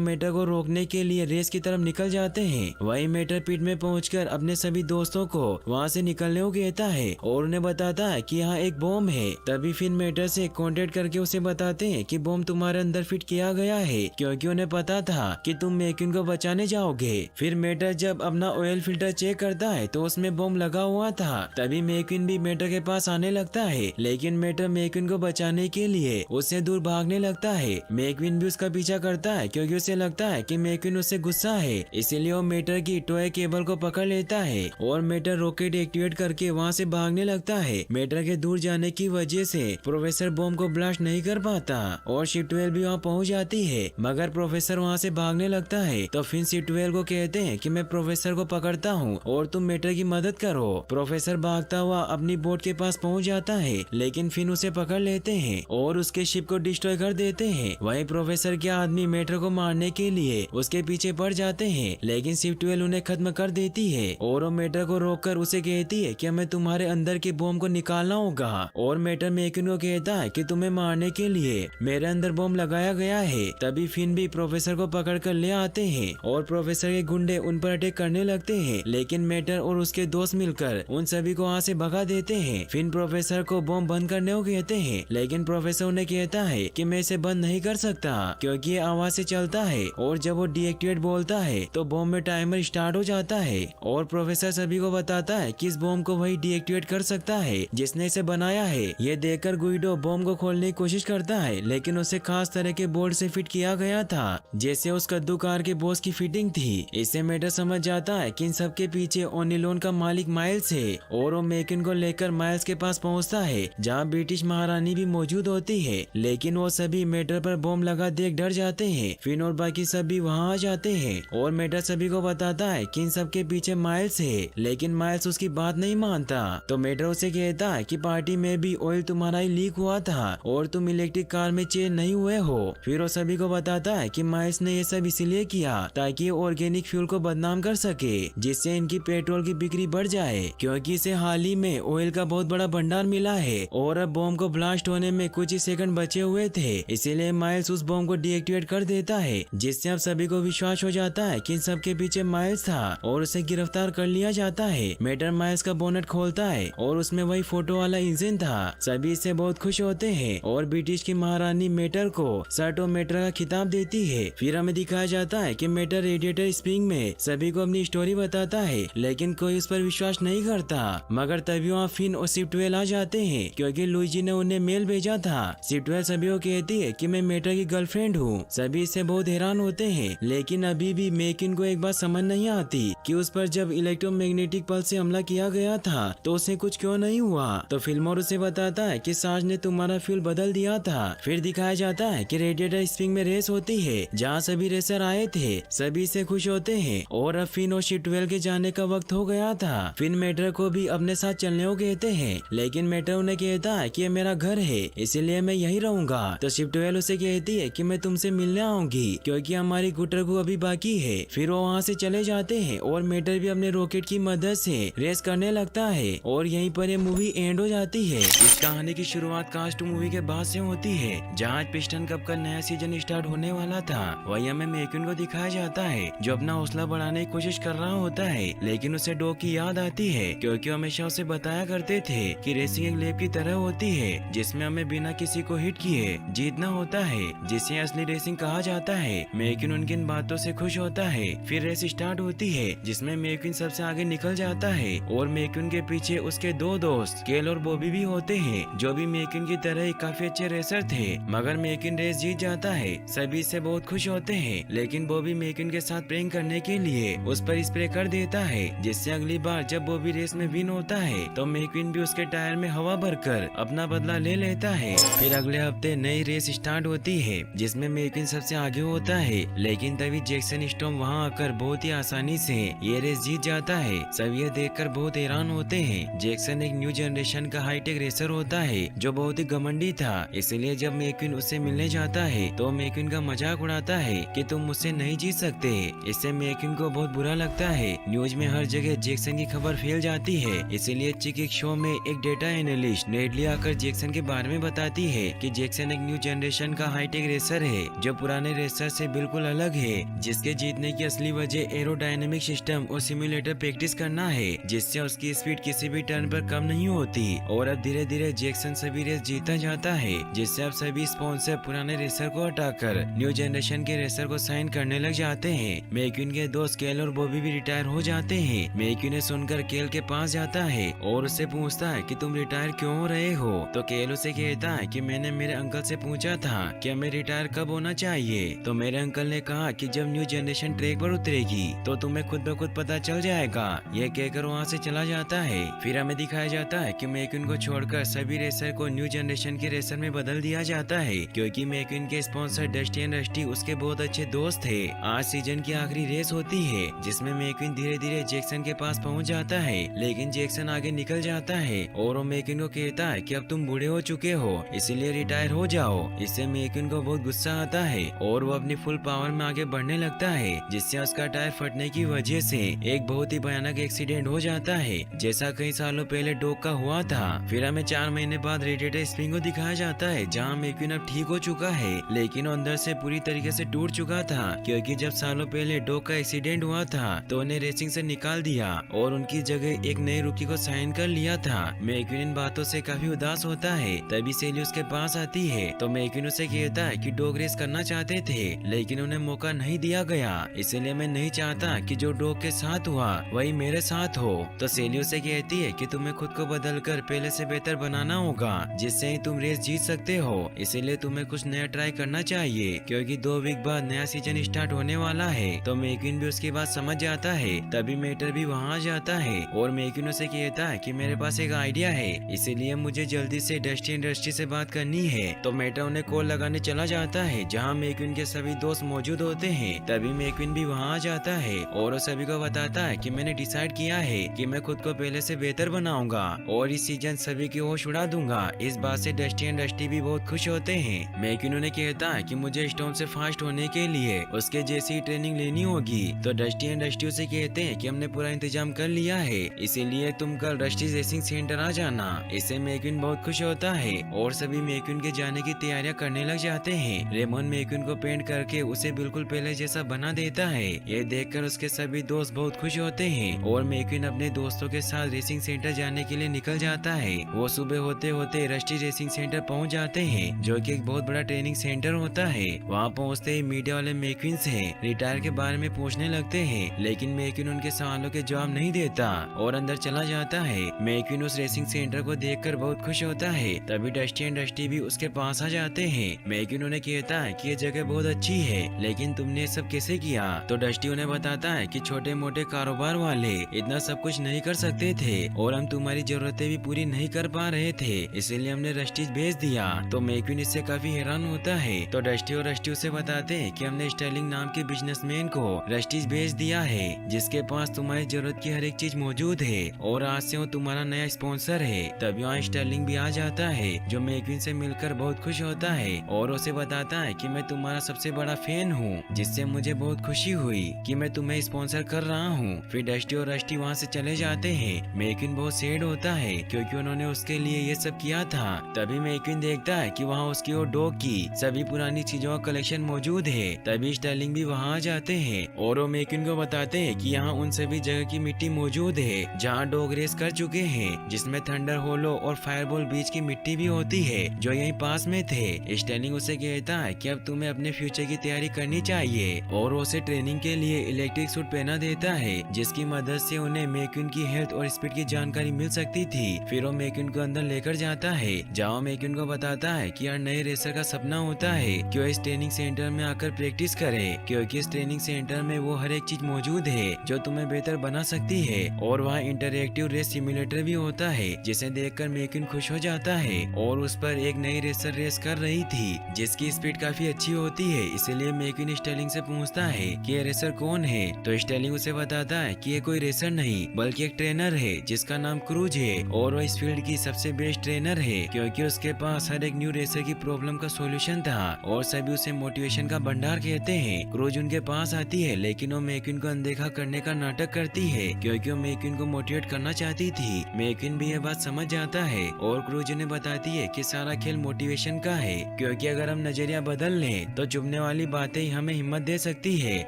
मेटर को रोकने के लिए रेस की तरफ निकल जाते हैं। वही मेटर पिट में पहुंचकर अपने सभी दोस्तों को वहाँ से निकलने को कहता है और उन्हें बताता है कि यहाँ एक बॉम्ब है। तभी फिन मेटर से कॉन्टेक्ट करके उसे बताते हैं कि बॉम्ब तुम्हारे अंदर फिट किया गया है, क्योंकि उन्हें पता था कि तुम मैक्विन को बचाने जाओगे। फिर मेटर जब अपना ऑयल फिल्टर चेक करता है तो उसमें बॉम्ब लगा हुआ था। तभी मैक्विन भी मेटर के पास आने लगता है, लेकिन मेटर मैक्विन को बचाने के लिए उससे दूर भागने लगता है। मैक्विन भी उसका पीछा करता है, क्योंकि उसे लगता है कि मैक्विन उससे गुस्सा है, इसीलिए वो मेटर की टॉय केबल को पकड़ लेता है और मेटर रॉकेट एक्टिवेट करके वहाँ से भागने लगता है। मेटर के दूर जाने की वजह से प्रोफेसर बॉम्ब को ब्लास्ट नहीं कर पाता और शिप 12 भी वहाँ पहुँच जाती है, मगर प्रोफेसर वहाँ से भागने लगता है। तो फिन शिप 12 को कहते हैं कि मैं प्रोफेसर को पकड़ता हूँ और तुम मेटर की मदद करो। प्रोफेसर भागता हुआ अपनी बोट के पास पहुँच जाता है, लेकिन फिन उसे पकड़ लेते हैं और उसके शिप को डिस्ट्रॉय कर देते हैं। वही प्रोफेसर के आदमी मेटर को मारने के लिए उसके पीछे पड़ जाते हैं, लेकिन शिप 12 उन्हें खत्म कर देती है और वो मेटर को रोककर उसे कहती है कि हमें तुम्हारे अंदर के बॉम्ब को निकालना होगा। और मेटर मैक्विन को कहता है कि तुम्हें मारने के लिए मेरे अंदर बॉम्ब लगाया गया है। तभी फिन भी प्रोफेसर को पकड़ कर ले आते हैं और प्रोफेसर के गुंडे उन पर अटैक करने लगते हैं, लेकिन मेटर और उसके दोस्त मिलकर उन सभी को वहाँ से भगा देते हैं। फिन प्रोफेसर को बॉम्ब बंद करने को कहते हैं, लेकिन प्रोफेसर उन्हें कहता है कि मैं इसे बंद नहीं कर सकता, क्योंकि ये आवाज से चलता है और जब वो डीएक्टिवेट बोलता है तो बॉम्ब में टाइमर स्टार्ट हो जाता है। और प्रोफेसर सभी को बताता है कि इस बॉम्ब को वही डीएक्टिवेट कर सकता है जिसने इसे बनाया है। ये देखकर गुइडो बॉम्ब को खोलने की कोशिश करता है, लेकिन उसे खास तरह के बोल्ट से फिट किया गया था, जैसे उस कद्दू कार के बॉस की फिटिंग थी। इससे मेटर समझ जाता है कि इन सब के पीछे ओनिलोन का मालिक माइल्स है और वो मैक्विन को लेकर माइल्स के पास पहुंचता है, जहां ब्रिटिश महारानी भी मौजूद होती है, लेकिन वो सभी मेटर पर बॉम्ब लगा देख डर जाते हैं। फिन और बाकी सभी वहां आ जाते हैं और मेटर सभी को बताता है कि इन सब के पीछे माइल्स है, लेकिन माइल्स उसकी बात नहीं मानता। तो मेटर उसे कहता है कि पार्टी में भी ऑयल तुम्हारा ही लीक हुआ था और तुम इलेक्ट्रिक कार में चेंज नहीं हुए हो। फिर वो सभी को बताता है कि माइल्स ने ये सब इसलिए किया ताकि ऑर्गेनिक फ्यूल को बदनाम कर सके, जिससे इनकी पेट्रोल की बिक्री बढ़ जाए, क्योंकि इसे हाल ही में ऑयल का बहुत बड़ा भंडार मिला है और अब बॉम्ब को ब्लास्ट होने में कुछ ही सेकंड बचे हुए थे। इसीलिए माइल्स उस बॉम्ब को डीएक्टिवेट कर देता है, जिससे अब सभी को विश्वास हो जाता है कि इन सब के पीछे माइल्स था और उसे गिरफ्तार कर लिया जाता है। मेटर माइल्स का बोनट खोलता है और उसमें वही फोटो वाला इंजन था। सभी इससे बहुत खुश होते हैं और ब्रिटिश की महारानी मेटर को सर्ट ऑफ मेटर का खिताब देती है। फिर हमें दिखाया जाता है कि मेटर रेडिएटर स्प्रिंग में सभी को अपनी स्टोरी बताता है, लेकिन कोई उस पर विश्वास नहीं करता। मगर तभी वहाँ फिन और शिप 12 आ जाते हैं, क्योंकि लुइजी ने उन्हें मेल भेजा था। शिप 12 सभी को कहती है कि मैं मेटर की गर्लफ्रेंड हूँ। सभी इससे बहुत हैरान होते हैं, लेकिन अभी भी मैक्विन को एक बात समझ नहीं आती कि उस पर जब इलेक्ट्रोमैग्नेटिक पल्स से हमला किया गया था तो उसे कुछ क्यों नहीं हुआ। तो फिल्मोर उसे बताता है कि साज ने तुम्हारा फ्यूल बदल दिया था। फिर दिखाया जाता है कि रेडिएटर स्प्रिंग में रेस होती है, जहाँ सभी रेसर आए थे। सभी से खुश होते हैं और अब फिन और शिप 12 के जाने का वक्त हो गया था। फिन मेटर को भी अपने साथ चलने को कहते हैं, लेकिन मेटर उन्हें कहता है कि ये मेरा घर है, इसीलिए मैं यही रहूंगा। तो शिप 12 उसे कहती है कि मैं तुमसे मिलने आऊंगी, क्योंकि हमारी गुटरगु अभी बाकी है। फिर वो वहाँ से चले जाते हैं और मेटर भी अपने रॉकेट की मदद से रेस करने लगता है और यहीं पर ये मूवी एंड हो जाती है। इस कहानी की शुरुआत कास्ट मूवी के बाद से होती है, जहाँ पिस्टन कप का नया सीजन स्टार्ट होने वाला था। वही हमें मैक्विन को दिखाया जाता है जो अपना हौसला बढ़ाने की कोशिश कर रहा होता है, लेकिन उसे डॉग की याद आती है, क्योंकि हमेशा उसे बताया करते थे कि रेसिंग एक लेप की तरह होती है, जिसमें हमें बिना किसी को हिट किए जीतना होता है, जिसे असली रेसिंग कहा जाता है। मैक्विन उनकी इन बातों से खुश होता है। फिर रेस स्टार्ट होती है, जिसमें मैक्विन सबसे आगे निकल जाता है और मैक्विन के पीछे उसके दो दोस्त केल और बॉबी भी होते हैं, जो भी मैक्विन की तरह ही काफी अच्छे रेसर थे। मगर मैक्विन रेस जीत जाता है। सभी से बहुत खुश होते हैं, लेकिन बॉबी मैक्विन के साथ प्रैंक करने के लिए उस पर स्प्रे कर देता है, जिससे अगली बार जब बॉबी रेस में विन होता है तो मैक्विन भी उसके टायर में हवा भरकर अपना बदला ले लेता है। फिर अगले हफ्ते नई रेस स्टार्ट होती है, जिसमें मैक्विन सबसे आगे होता है, लेकिन तभी जैक्सन स्टॉर्म वहां आकर बहुत ही आसानी से ये रेस जीत जाता है। सब ये देखकर बहुत हैरान होते हैं। जैक्सन एक न्यू जनरेशन का हाईटेक रेसर होता है जो बहुत ही घमंडी था, इसलिए जब मैक्विन उससे मिलने जाता है तो मैक्विन का मजाक उड़ाता है कि तुम मुझसे नहीं जीत सकते। इससे मैक्विन को बहुत बुरा लगता है। न्यूज में हर जगह जैक्सन की खबर फैल जाती है। इसीलिए चिक एक शो में एक डेटा एनालिस्ट नेडली आकर जैक्सन के बारे में बताती है कि जैक्सन एक न्यू जनरेशन का हाईटेक रेसर है जो पुराने रेसर से बिल्कुल अलग है, जिसके जीतने की असली वजह एरोडायनेमिक सिस्टम और सिमुलेटर प्रैक्टिस करना है, जिससे उसकी स्पीड किसी भी टर्न पर कम नहीं होती। और अब धीरे धीरे जैक्सन सभी रेस जीतता जाता है, जिससे अब सभी स्पॉन्सर पुराने रेसर को हटाकर न्यू जनरेशन के रेसर को साइन करने लग जाते हैं। मैक्यून के दोस्त केल और बॉबी भी रिटायर हो जाते हैं। मैक्यून ने सुनकर केल के पास जाता है और उससे पूछता है कि तुम रिटायर क्यों हो रहे हो। तो केल उसे कहता है कि मैंने मेरे अंकल से पूछा था कि हमें रिटायर कब होना चाहिए, तो मेरे अंकल ने कहा कि जब न्यू जनरेशन ट्रैक पर उतरेगी तो तुम्हें खुद ब खुद पता चल जाएगा। यह कहकर वहाँ से चला जाता है। फिर हमें दिखाया जाता है कि मैक्यून को छोड़कर सभी रेसर को न्यू जनरेशन के रेसर में बदल दिया जाता है, क्योंकि मैक्यून के स्पॉन्सर डस्टी एंड रस्टी उसके बहुत अच्छे दोस्त थे। आज सीजन की आखिरी रेस होती है, जिसमें मैक्यून धीरे धीरे जैक्सन के पास पहुंच जाता है, लेकिन जैक्सन आगे निकल जाता है और वो मैक्यून को कहता है कि अब तुम बूढ़े हो चुके हो, इसीलिए रिटायर हो जाओ। इससे मैक्यून को बहुत गुस्सा आता है और वो अपनी फुल पावर में आगे बढ़ने लगता है, जिससे उसका टायर फटने की वजह से एक बहुत ही भयानक एक्सीडेंट हो जाता है, जैसा कई सालों पहले डॉग का हुआ था। फिर हमें 4 महीने बाद रेडिएटर स्प्रिंग को दिखाया जाता है, जहाँ मैक्यून अब ठीक हो चुका है, लेकिन अंदर से पूरी तरीके से टूट चुका था, क्योंकि जब सालों पहले डॉग का एक्सीडेंट हुआ था तो उन्हें रेसिंग से निकाल दिया और उनकी जगह एक नए रुकी को साइन कर लिया था। मैक्यून इन बातों से काफी उदास होता है। तभी सेली उसके पास आती है तो मैक्यून उसे कहता है कि डॉग रेस करना चाहते थे, लेकिन उन्हें मौका नहीं दिया गया, इसलिए मैं नहीं चाहता कि जो डॉग के साथ हुआ वही मेरे साथ हो। तो सेली उसे कहती है कि तुम्हें खुद को बदलकर पहले से बेहतर बनाना होगा, जिससे ही तुम रेस जीत सकते हो, इसीलिए तुम्हें कुछ नया ट्राई करना चाहिए, क्योंकि 2 वीक बाद नया सीजन स्टार्ट होने वाला है। तो मैक्यून भी उसकी बात समझ जाता है। तभी मेटर भी वहाँ जाता है और मैक्यून उसे कहता है कि मेरे पास एक आइडिया है, इसीलिए मुझे जल्दी से डस्टी इंडस्ट्री से बात करनी है। तो मेटर उन्हें कॉल लगाने चला जाता है, जहाँ मैक्यून के सभी दोस्त मौजूद होते हैं। तभी मैक्यून भी वहाँ जाता है और वो सभी को बताता है कि मैंने डिसाइड किया है कि मैं खुद को पहले से बेहतर बनाऊंगा और इस सीजन सभी की होश उड़ा दूंगा। इस बात से डस्टी एंड डस्टी भी बहुत खुश होते हैं। मैक्यून उन्हें कहता है कि मुझे स्टॉर्म से फास्ट होने के लिए उसके जैसी ट्रेनिंग लेनी होगी। तो डस्टी एंड डस्टी उसे कहते हैं कि हमने पूरा इंतजाम कर लिया है, इसीलिए तुम कल रस्टी रेसिंग सेंटर आ जाना। इससे मैक्यून बहुत खुश होता है और सभी मैक्यून के जाने की तैयारियां करने लग जाते हैं। रेमन मैक्यून को पेंट करके उसे बिल्कुल पहले जैसा बना देता है। ये देखकर उसके सभी दोस्त बहुत खुश होते हैं और मैक्यून अपने दोस्तों के साथ रेसिंग सेंटर जाने के लिए निकल जाता है। वो सुबह होते होते रस्टी रेसिंग सेंटर पहुंच जाते हैं, जो कि एक बहुत बड़ा ट्रेनिंग सेंटर होता है। वहाँ पहुँचते ही मीडिया वाले मैक्यून से रिटायर के बारे में पूछने लगते हैं, लेकिन मैक्यून उनके सवालों के जवाब नहीं देता और अंदर चला जाता है। मैक्यून उस रेसिंग सेंटर को देखकर बहुत खुश होता है। तभी डस्टी एंड डस्टी भी उसके पास आ जाते हैं। मैक्यून उन्हें कहता है कि ये जगह बहुत अच्छी है, लेकिन तुमने सब कैसे किया। तो डस्टी उन्हें बताता है कि छोटे मोटे कारोबार वाले इतना सब कुछ नहीं कर सकते थे और हम तुम्हारी जरूरतें भी पूरी नहीं कर पा रहे थे, इसलिए हमने रस्टीज भेज दिया। तो मैक्यून इससे काफी हैरान होता है। तो डस्टी और रस्टी उसे बताते हैं कि हमने स्टर्लिंग नाम के बिजनेसमैन को रस्टीज भेज दिया है, जिसके पास तुम्हारी जरूरत की हर एक चीज मौजूद है और आज से वो तुम्हारा नया स्पॉन्सर है। तभी वहाँ स्टर्लिंग भी आ जाता है, जो मैक्यून से मिलकर बहुत खुश होता है और उसे बताता है कि मैं तुम्हारा सबसे बड़ा फैन हूँ, जिससे मुझे बहुत खुशी हुई कि मैं तुम्हें स्पॉन्सर कर रहा हूँ। फिर डस्टी और रस्टी वहाँ से चले जाते हैं। मैक्यून बहुत सैड होता है क्योंकि उन्होंने उसके लिए ये सब किया था। तभी मैक्यून देखता है कि वहाँ उसकी और डॉग की सभी पुरानी चीजों का कलेक्शन मौजूद है। तभी स्टर्लिंग भी वहाँ आ जाते हैं और वो मैक्यून को बताते हैं कि यहाँ उन सभी जगह की मिट्टी मौजूद है जहाँ डॉग रेस कर चुके हैं, जिसमें थंडर होलो और फायरबॉल बीच की मिट्टी भी होती है जो यहीं पास में थे। स्टर्लिंग उसे कहता है कि अब तुम्हें अपने फ्यूचर की तैयारी करनी चाहिए और उसे ट्रेनिंग के लिए इलेक्ट्रिक सूट पहना देता है, जिसकी मदद से उन्हें मैक्यून की हेल्थ और स्पीड की जानकारी मिल सकती थी। फिर वो मैक्यून को अंदर लेकर जाता है, जहाँ मैक्यून को बताता है कि हर नए रेसर का सपना होता है कि वो इस ट्रेनिंग सेंटर में आकर प्रैक्टिस करे, क्योंकि इस ट्रेनिंग सेंटर में वो हर एक चीज मौजूद है जो तुम्हें बेहतर बना सकती है। और वहाँ इंटरएक्टिव रेस सिमुलेटर भी होता है, जिसे देखकर मैक्यून खुश हो जाता है और उस पर एक नई रेसर रेस कर रही थी, जिसकी स्पीड काफी अच्छी होती है। इसलिए मैक्यून स्टर्लिंग से पूछता है कि ये रेसर कौन है। तो स्टर्लिंग उसे बताता है कि ये कोई रेसर नहीं बल्कि एक ट्रेनर है जिसका नाम क्रूज है और वो इस फील्ड की सबसे बेस्ट ट्रेनर है, क्योंकि उसके पास हर एक न्यू रेसर की प्रॉब्लम का सॉल्यूशन था और सभी उसे मोटिवेशन का भंडार कहते हैं। क्रूज उनके पास आती है, लेकिन वो मैक्यून को अनदेखा करने का नाटक करती है, क्योंकि वो मैक्यून को मोटिवेट करना चाहती थी। मैक्विन भी ये बात समझ जाता है और क्रूज उन्हें बताती है कि सारा खेल मोटिवेशन का है, क्योंकि अगर हम नजरिया बदल लें तो चुभने वाली बातें ही हमें हिम्मत दे सकती है।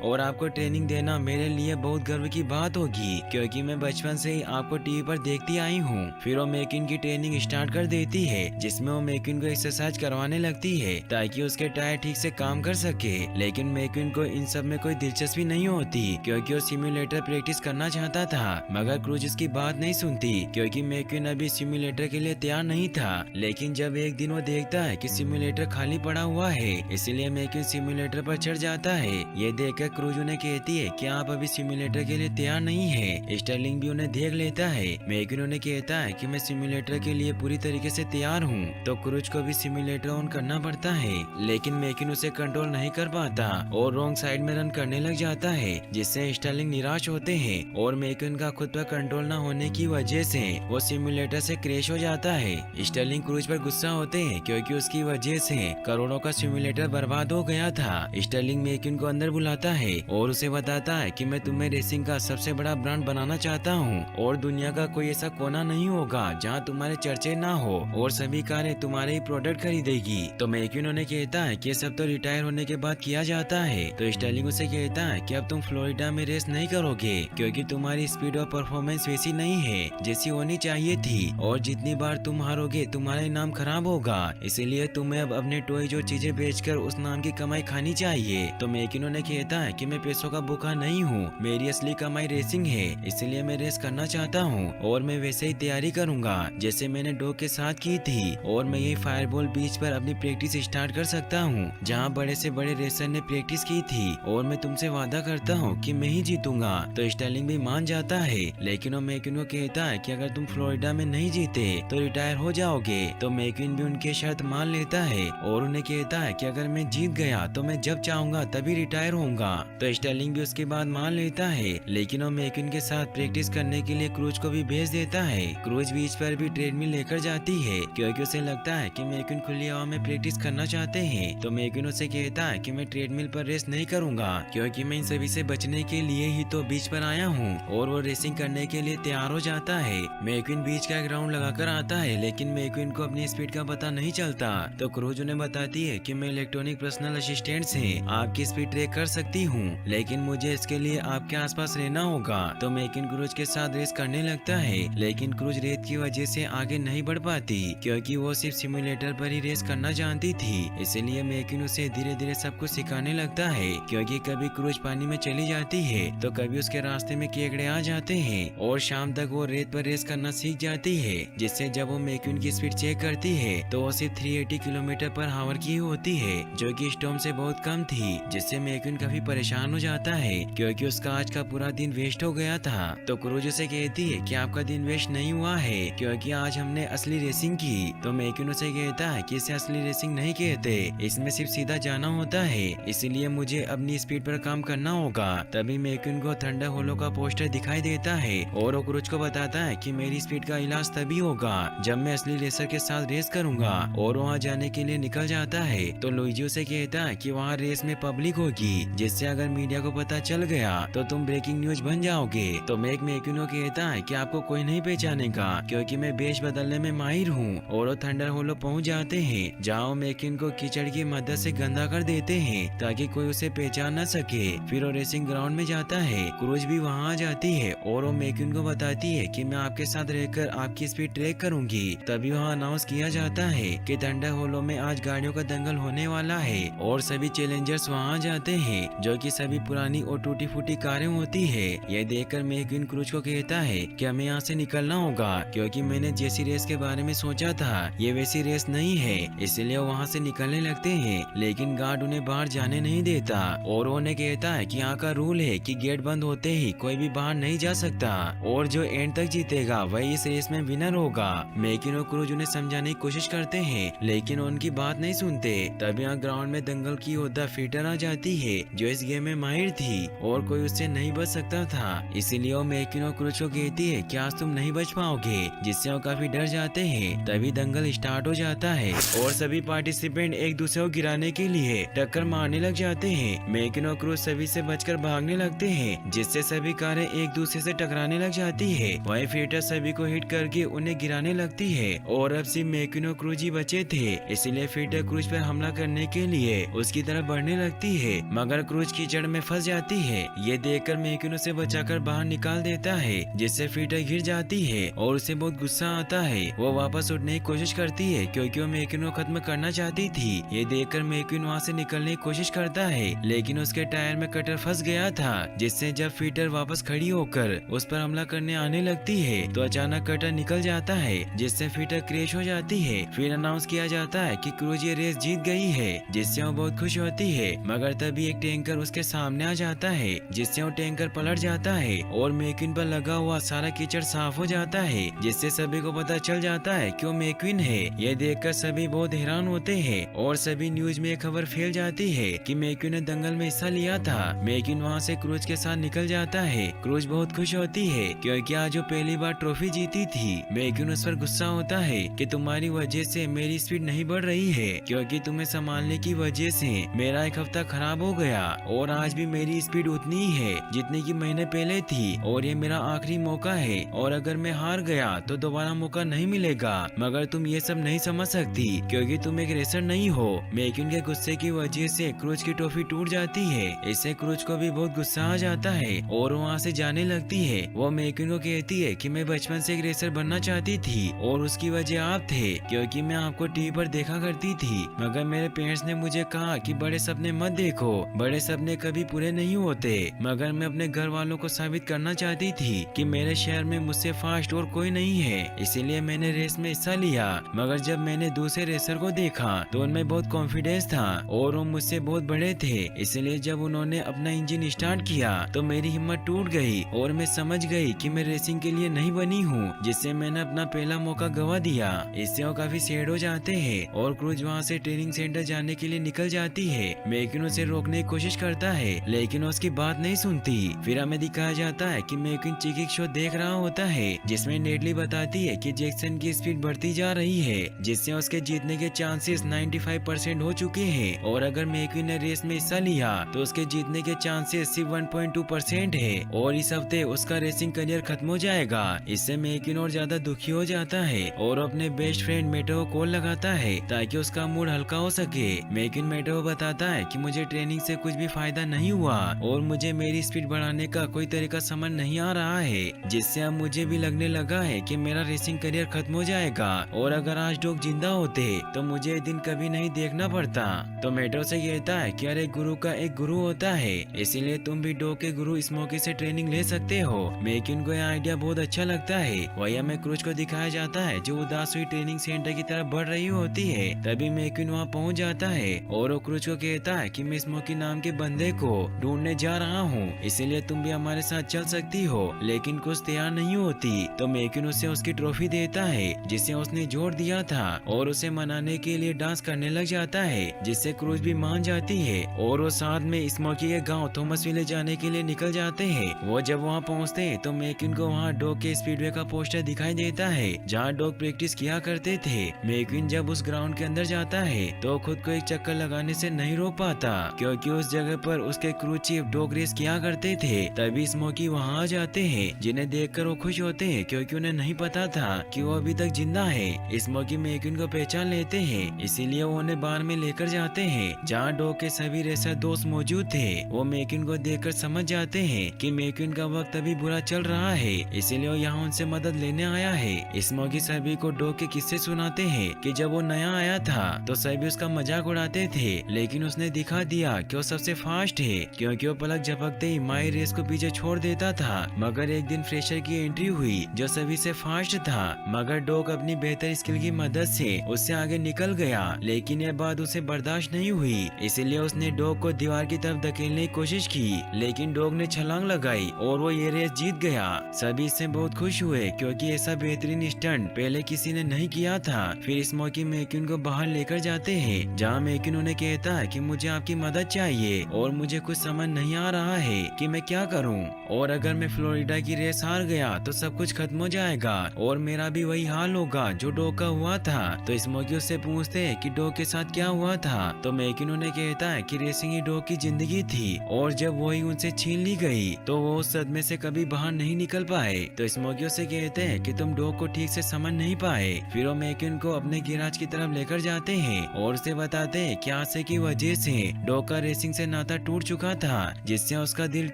और आपको ट्रेनिंग देना मेरे लिए बहुत गर्व की बात होगी, क्योंकि मैं बचपन से ही आपको टीवी पर देखती आई हूँ। फिर वो मैक्विन की ट्रेनिंग स्टार्ट कर देती है, जिसमें वो मैक्विन को एक्सरसाइज करवाने लगती है ताकि उसके टायर ठीक से काम कर सके। लेकिन मैक्विन को इन सब में कोई दिलचस्पी नहीं होती, क्योंकि वो सिम्युलेटर प्रैक्टिस करना चाहता था। मगर क्रूज इसकी बात नहीं सुनती, क्योंकि मैक्विन अभी सिम्युलेटर के लिए तैयार नहीं था। लेकिन जब एक दिन वो देखता है कि सिम्युलेटर खाली पड़ा हुआ है, इसलिए मैक्विन सिम्युलेटर पर चढ़ जाता है। ये देखकर क्रूज उन्हें कहती है कि आप अभी सिम्युलेटर के लिए तैयार नहीं है। स्टर्लिंग भी उन्हें देख लेता है। मैक्विन उन्हें कहता है कि मैं सिम्युलेटर के लिए पूरी तरीके से तैयार हूँ। तो क्रूज को भी सिम्युलेटर ऑन करना पड़ता है, लेकिन मैक्विन उसे कंट्रोल नहीं कर पाता और रॉन्ग साइड में रन करने लग जाता है, जिससे स्टर्लिंग निराश होते हैं। और मैक्विन का खुद पर कंट्रोल न होने की वजह से वो सिम्युलेटर से क्रैश हो जाता है। स्टर्लिंग क्रूज पर गुस्सा होते हैं, क्योंकि उसकी वजह से करोड़ों का सिम्युलेटर बर्बाद हो गया था। स्टर्लिंग मैक्विन को अंदर बुलाता है और उसे बताता है कि मैं तुम्हें रेसिंग का सबसे बड़ा ब्रांड बनाना चाहता हूँ और दुनिया का कोई ऐसा कोना नहीं होगा जहाँ तुम्हारे चर्चे ना हो और सभी कारें तुम्हारे ही प्रोडक्ट खरीदेगी। तो मैक्विन उन्हें कहता है कि सब तो रिटायर होने के बाद किया जाता है। तो स्टर्लिंग उसे कहता है कि अब तुम फ्लोरिडा में रेस नहीं करोगे, क्योंकि तुम्हारी स्पीड और परफॉर्मेंस वैसी नहीं है जैसी होनी चाहिए थी, और जितनी बार तुम हारोगे तुम्हारा नाम खराब होगा। इसीलिए तुम्हें अब अपने टॉय जो चीजें बेचकर उस नाम की कमाई खानी चाहिए। तो मैक्विन उन्हें कहता है कि मैं पैसों का भूखा नहीं हूँ, मेरी असली कमाई रेसिंग है, इसलिए मैं रेस करना चाहता हूँ और मैं वैसे ही तैयारी करूंगा जैसे मैंने डॉग के साथ की थी। और मैं यही फायरबॉल बीच पर अपनी प्रैक्टिस स्टार्ट कर सकता हूँ, जहाँ बड़े से बड़े रेसर ने प्रैक्टिस की थी, और मैं तुमसे वादा करता हूँ कि मैं ही जीतूंगा। तो स्टर्लिंग भी मान जाता है, लेकिन वो मैक्विन को कहता है कि अगर तुम फ्लोरिडा में नहीं जीते तो रिटायर हो जाओगे। तो मैक्विन भी उनकी शर्त मान लेता है और उन्हें कहता है कि अगर मैं जीत गया तो मैं जब चाहूंगा तभी रिटायर होऊंगा। तो स्टर्लिंग भी उसके बाद मान लेता है, लेकिन वो मैक्विन के साथ प्रैक्टिस करने के लिए क्रूज को भी भेज देता है। क्रूज बीच पर भी ट्रेडमिल लेकर जाती है, क्योंकि उसे लगता है कि मैक्विन खुली हवा में प्रैक्टिस करना चाहते हैं। तो मैक्विन उसे कहता है कि मैं ट्रेडमिल पर रेस नहीं करूंगा, क्योंकि मैं इन सभी से बचने के लिए ही तो बीच पर आया हूँ। और वो रेसिंग करने के लिए तैयार हो जाता है। मैक्विन बीच का ग्राउंड लगाकर आता है, लेकिन मैक्विन को अपनी स्पीड का पता नहीं चलता। तो क्रूज उन्हें बताती है कि मैं इलेक्ट्रॉनिक पर्सनल असिस्टेंट से आपकी स्पीड ट्रैक कर सकती हूँ, लेकिन मुझे इसके लिए आपके आसपास रहना होगा। तो मैक्विन क्रूज के साथ रेस करने लगता है, लेकिन क्रूज रेत की वजह से आगे नहीं बढ़ पाती, क्योंकि वो सिर्फ सिम्युलेटर पर ही रेस करना जानती थी। इसलिए मैक्विन उसे धीरे धीरे सब कुछ सिखाने लगता है, क्योंकि कभी क्रूज पानी में चली जाती है तो कभी उसके रास्ते में केकड़े आ जाते हैं, और शाम तक वो रेत पर रेस करना सीख जाती है, जिससे जब वो मैक्विन की स्पीड चेक करती है तो वो सिर्फ 380 किलोमीटर पर आवर की होती है, जो कि स्टॉर्म से बहुत कम थी, जिससे मैक्विन काफी परेशान हो जाता है, क्योंकि उसका आज का पूरा दिन वेस्ट हो गया था। तो क्रूज उसे कहती है कि आपका दिन वेस्ट नहीं हुआ है, क्योंकि आज हमने असली रेसिंग की। तो मैक्विन उसे कहता है कि इसे असली रेसिंग नहीं कहते, इसमें सिर्फ सीधा जाना होता है, इसलिए मुझे अपनी स्पीड पर काम करना होगा। तभी मैक्विन को थंडर होलो का पोस्टर दिखाई देता है और वो क्रूज को बताता है कि मेरी स्पीड का इलाज तभी होगा जब मैं असली रेसर के साथ रेस करूंगा, और वहाँ जाने के लिए निकल जाता है। तो लुइजी उसे कहता है कि वहाँ रेस में पब्लिक होगी, जिससे अगर मीडिया को पता चल गया तो तुम ब्रेकिंग न्यूज बन जाओगे। तो मैक्विन को कहता है कि आपको कोई नहीं पहचानेगा, क्योंकि मैं वेश बदलने में माहिर हूँ। और वो थंडर होलो पहुँच जाते हैं, जहाँ मैक्विन को कीचड़ की मदद से गंदा कर देते हैं ताकि कोई उसे पहचान न सके। फिर वो रेसिंग ग्राउंड में जाता है। क्रूज भी वहाँ आ जाती है और वो मैक्विन को बताती है कि मैं आपके साथ रहकर आपकी स्पीड ट्रैक करूंगी। तभी वहाँ अनाउंस किया जाता है कि थंडर होलो में आज गाड़ियों का दंगल होने वाला है, और सभी चैलेंजर्स वहाँ आ जाते हैं, जो कि सभी पुरानी और टूटी फूटी कारें होती है। यह देखकर मैक्विन क्रूज को कहता है कि हमें यहाँ से निकलना होगा, क्योंकि मैंने जैसी रेस के बारे में सोचा था ये वैसी रेस नहीं है। इसलिए वहाँ से निकलने लगते हैं, लेकिन गार्ड उन्हें बाहर जाने नहीं देता और उन्हें कहता है कि यहाँ का रूल है कि गेट बंद होते ही कोई भी बाहर नहीं जा सकता, और जो एंड तक जीतेगा वही इस रेस में विनर होगा। मैक्विन और क्रूज उन्हें समझाने की कोशिश करते हैं, लेकिन उनकी बात नहीं सुनते। तब यहाँ ग्राउंड में दंगल की योद्धा फीटर आ जाती है, जो इस गेम में माहिर थी और कोई उससे नहीं बच सकता था। इसीलिए वो मैक्विन और क्रूज को कहती है कि आज तुम नहीं बच पाओगे, जिससे वो काफी डर जाते हैं। तभी दंगल स्टार्ट हो जाता है और सभी पार्टिसिपेंट एक दूसरे को गिराने के लिए टक्कर मारने लग जाते हैं। मैक्विन और क्रूज सभी से बचकर भागने लगते हैं, जिससे सभी कारें एक दूसरे से टकराने लग जाती है। वही फीटर सभी को हिट करके उन्हें गिराने लगती है और अब सिर्फ मैकिन और क्रूज ही बचे थे, इसलिए फीटर क्रूज पर हमला करने के लिए उसकी तरफ बढ़ने लगती है, मगर क्रूज कीचड़ में फंस जाती है। ये देखकर मैकिन उसे बचाकर बाहर निकाल देता है, जिससे फीटर गिर जाती है और उसे बहुत गुस्सा आता है। वो वापस उठने की कोशिश करती है क्योंकि वो मैकिन को खत्म करना चाहती थी। ये देखकर मैकिन वहाँ से निकलने की कोशिश करता है, लेकिन उसके टायर में कटर फंस गया था, जिससे जब फीटर वापस खड़ी होकर उस पर हमला करने आने लगती है तो अचानक कटर निकल जाता है, जिससे फीटर क्रैश हो जाती है। फिर अनाउंस किया जाता है कि क्रूज ये रेस जीत गई है, जिससे वो बहुत खुश होती है, मगर तभी एक टैंकर उसके सामने आ जाता है, जिससे वो टैंकर पलट जाता है और मैकिन पर लगा हुआ सारा कीचड़ साफ हो जाता है, जिससे सभी को पता चल जाता है कि वो मैकिन है। यह देखकर सभी बहुत हैरान होते हैं और सभी न्यूज में खबर फैल जाती है कि मैकिन ने दंगल में हिस्सा लिया था। मैकिन वहाँ से क्रूज के साथ निकल जाता है। क्रूज बहुत खुश होती है क्योंकि आज वो पहली बार ट्रॉफी जीती थी। मैकिन उस पर गुस्सा होता है कि तुम्हारी वजह से मेरी स्पीड नहीं बढ़ रही है, क्योंकि तुम्हें संभालने की वजह से मेरा एक हफ्ता खराब हो गया और आज भी मेरी स्पीड उतनी ही है जितनी की महीने पहले थी, और ये मेरा आखिरी मौका है, और अगर मैं हार गया तो दोबारा मौका नहीं मिलेगा। मगर तुम ये सब नहीं समझ सकती क्योंकि तुम एक रेसर नहीं हो। मैकिन के गुस्से की वजह से क्रूज की ट्रॉफी टूट जाती है। इससे क्रूज को भी बहुत गुस्सा आ जाता है और वहाँ से जाने लगती है। वो मैकिन को कहती है कि मैं बचपन से एक रेसर बनना चाहती थी और उसकी वजह आप थे, क्योंकि मैं आपको टीवी पर देखा करती थी, मगर मेरे पेरेंट्स ने मुझे कहा कि बड़े सपने मत देखो, बड़े सपने कभी पूरे नहीं होते। मगर मैं अपने घर वालों को साबित करना चाहती थी कि मेरे शहर में मुझसे फास्ट और कोई नहीं है, इसीलिए मैंने रेस में हिस्सा लिया। मगर जब मैंने दूसरे रेसर को देखा तो उनमें बहुत कॉन्फिडेंस था और वो मुझसे बहुत बड़े थे, इसलिए जब उन्होंने अपना इंजन स्टार्ट किया तो मेरी हिम्मत टूट गई और मैं समझ गई कि मैं रेसिंग के लिए नहीं बनी हूँ, जिससे मैंने अपना पहला मौका गवा दिया। इससे वो काफी सैड हो जाते हैं और क्रूज वहाँ से ट्रेनिंग सेंटर जाने के लिए निकल जाती है। मैकिन उसे रोकने की कोशिश करता है, लेकिन उसकी बात नहीं सुनती। फिर हमें दिखाया जाता है कि मैकिन चिकिंग शो देख रहा होता है, जिसमें नेटली बताती है कि जैक्सन की स्पीड बढ़ती जा रही है, जिससे उसके जीतने के चांसेस 95% हो चुके हैं, और अगर मैकिन ने रेस में हिस्सा लिया तो उसके जीतने के चांसेस सिर्फ 1.2% है, और इस हफ्ते उसका रेसिंग करियर खत्म हो जाएगा। इससे मैकिन और ज्यादा दुखी हो जाता है और अपने बेस्ट फ्रेंड मेटो को कॉल लगाता है ताकि उसका मूड हल्का हो सके। मैकिन मेटो को बताता है कि मुझे ट्रेनिंग से कुछ भी फायदा नहीं हुआ और मुझे मेरी स्पीड बढ़ाने का कोई तरीका समझ नहीं आ रहा है, जिससे अब मुझे भी लगने लगा है कि मेरा रेसिंग करियर खत्म हो जाएगा, और अगर आज डॉग जिंदा होते तो मुझे ये दिन कभी नहीं देखना पड़ता। तो मेटो से कहता है कि अरे गुरु का एक गुरु होता है, इसीलिए तुम भी डॉग के गुरु स्मोकी से ट्रेनिंग ले सकते हो। मैकिन को यह आइडिया बहुत अच्छा लगता है। वही हमें क्रूज को दिखाया जाता है जो उदास हुई ट्रेनिंग सेंटर की तरफ बढ़ रही होती है। तभी मैकिन वहाँ पहुँच जाता है और वो क्रूज को कहता है कि मैं स्मोकी नाम के बंदे को ढूंढने जा रहा हूँ, इसीलिए तुम भी हमारे साथ चल सकती हो। लेकिन कुछ तैयार नहीं होती तो मैकिन उसे उसकी ट्रॉफी देता है जिसे उसने जोड़ दिया था, और उसे मनाने के लिए डांस करने लग जाता है, जिससे क्रूज भी मान जाती है और वो साथ में स्मोकी के गांव थॉमसविले जाने के लिए निकल जाते हैं। वो जब वहाँ पहुँचते हैं तो मैकिन को वहाँ डॉग के स्पीडवे का पोस्टर दिखाई देता है जहाँ डॉग प्रैक्टिस किया करते थे। मैकिन जब उस ग्राउंड के अंदर जाता है तो खुद को एक चक्कर लगाने से नहीं रोक पाता, क्योंकि उस जगह पर उसके क्रू चीफ डॉग रेस किया करते थे। तभी स्मोकी वहाँ आ जाते हैं, जिन्हें देखकर वो खुश होते हैं क्योंकि उन्हें नहीं पता था कि वो अभी तक जिंदा है। स्मोकी मैकिन को पहचान लेते हैं, इसीलिए वो उन्हें बार में लेकर जाते हैं जहाँ डॉग के सभी रेसर दोस्त मौजूद थे। वो मैकिन को देखकर समझ जाते हैं कि मैकिन का वक्त अभी बुरा चल रहा है, इसीलिए वो यहाँ उनसे मदद लेने आया है। स्मोकी सभी को डॉग के किस्से सुनाते हैं कि जब वो नया आया था तो सभी उसका मजाक उड़ाते थे, लेकिन उसने दिखा दिया कि वो सबसे फास्ट है, क्योंकि वो पलक झपकते ही माई रेस को पीछे छोड़ देता था। मगर एक दिन फ्रेशर की एंट्री हुई जो सभी से फास्ट था, मगर डॉग अपनी बेहतर स्किल की मदद से उससे आगे निकल गया, लेकिन यह बात उसे बर्दाश्त नहीं हुई, इसलिए उसने डॉग को दीवार की तरफ धकेलने की कोशिश की, लेकिन डॉग ने छलांग लगाई और वो ये रेस जीत गया। सभी इससे बहुत खुश हुए क्योंकि ऐसा बेहतरीन स्टंट पहले किसी ने नहीं किया था। फिर स्मोकी मैकिन को बाहर लेकर जाते हैं जहाँ मैकिन उन्हें कहता है कि मुझे आपकी मदद चाहिए और मुझे कुछ समझ नहीं आ रहा है कि मैं क्या करूं, और अगर मैं फ्लोरिडा की रेस हार गया तो सब कुछ खत्म हो जाएगा और मेरा भी वही हाल होगा जो डॉग का हुआ था। तो स्मोकी उससे पूछते हैं कि डॉग के साथ क्या हुआ था, तो मैकिन उन्हें कहता है कि रेसिंग ही डॉग की जिंदगी थी और जब वही उनसे छीन ली गई तो वो उस सदमे से कभी बाहर नहीं निकल पाए। तो स्मोकी उसे कहते हैं कि तुम डॉग को ठीक से समझ नहीं पाए। फिर वो मैकिन को अपने गैराज की तरफ लेकर जाते हैं और उसे बताते हैं कि हादसे की वजह से डॉग का रेसिंग से नाता टूट चुका था, जिससे उसका दिल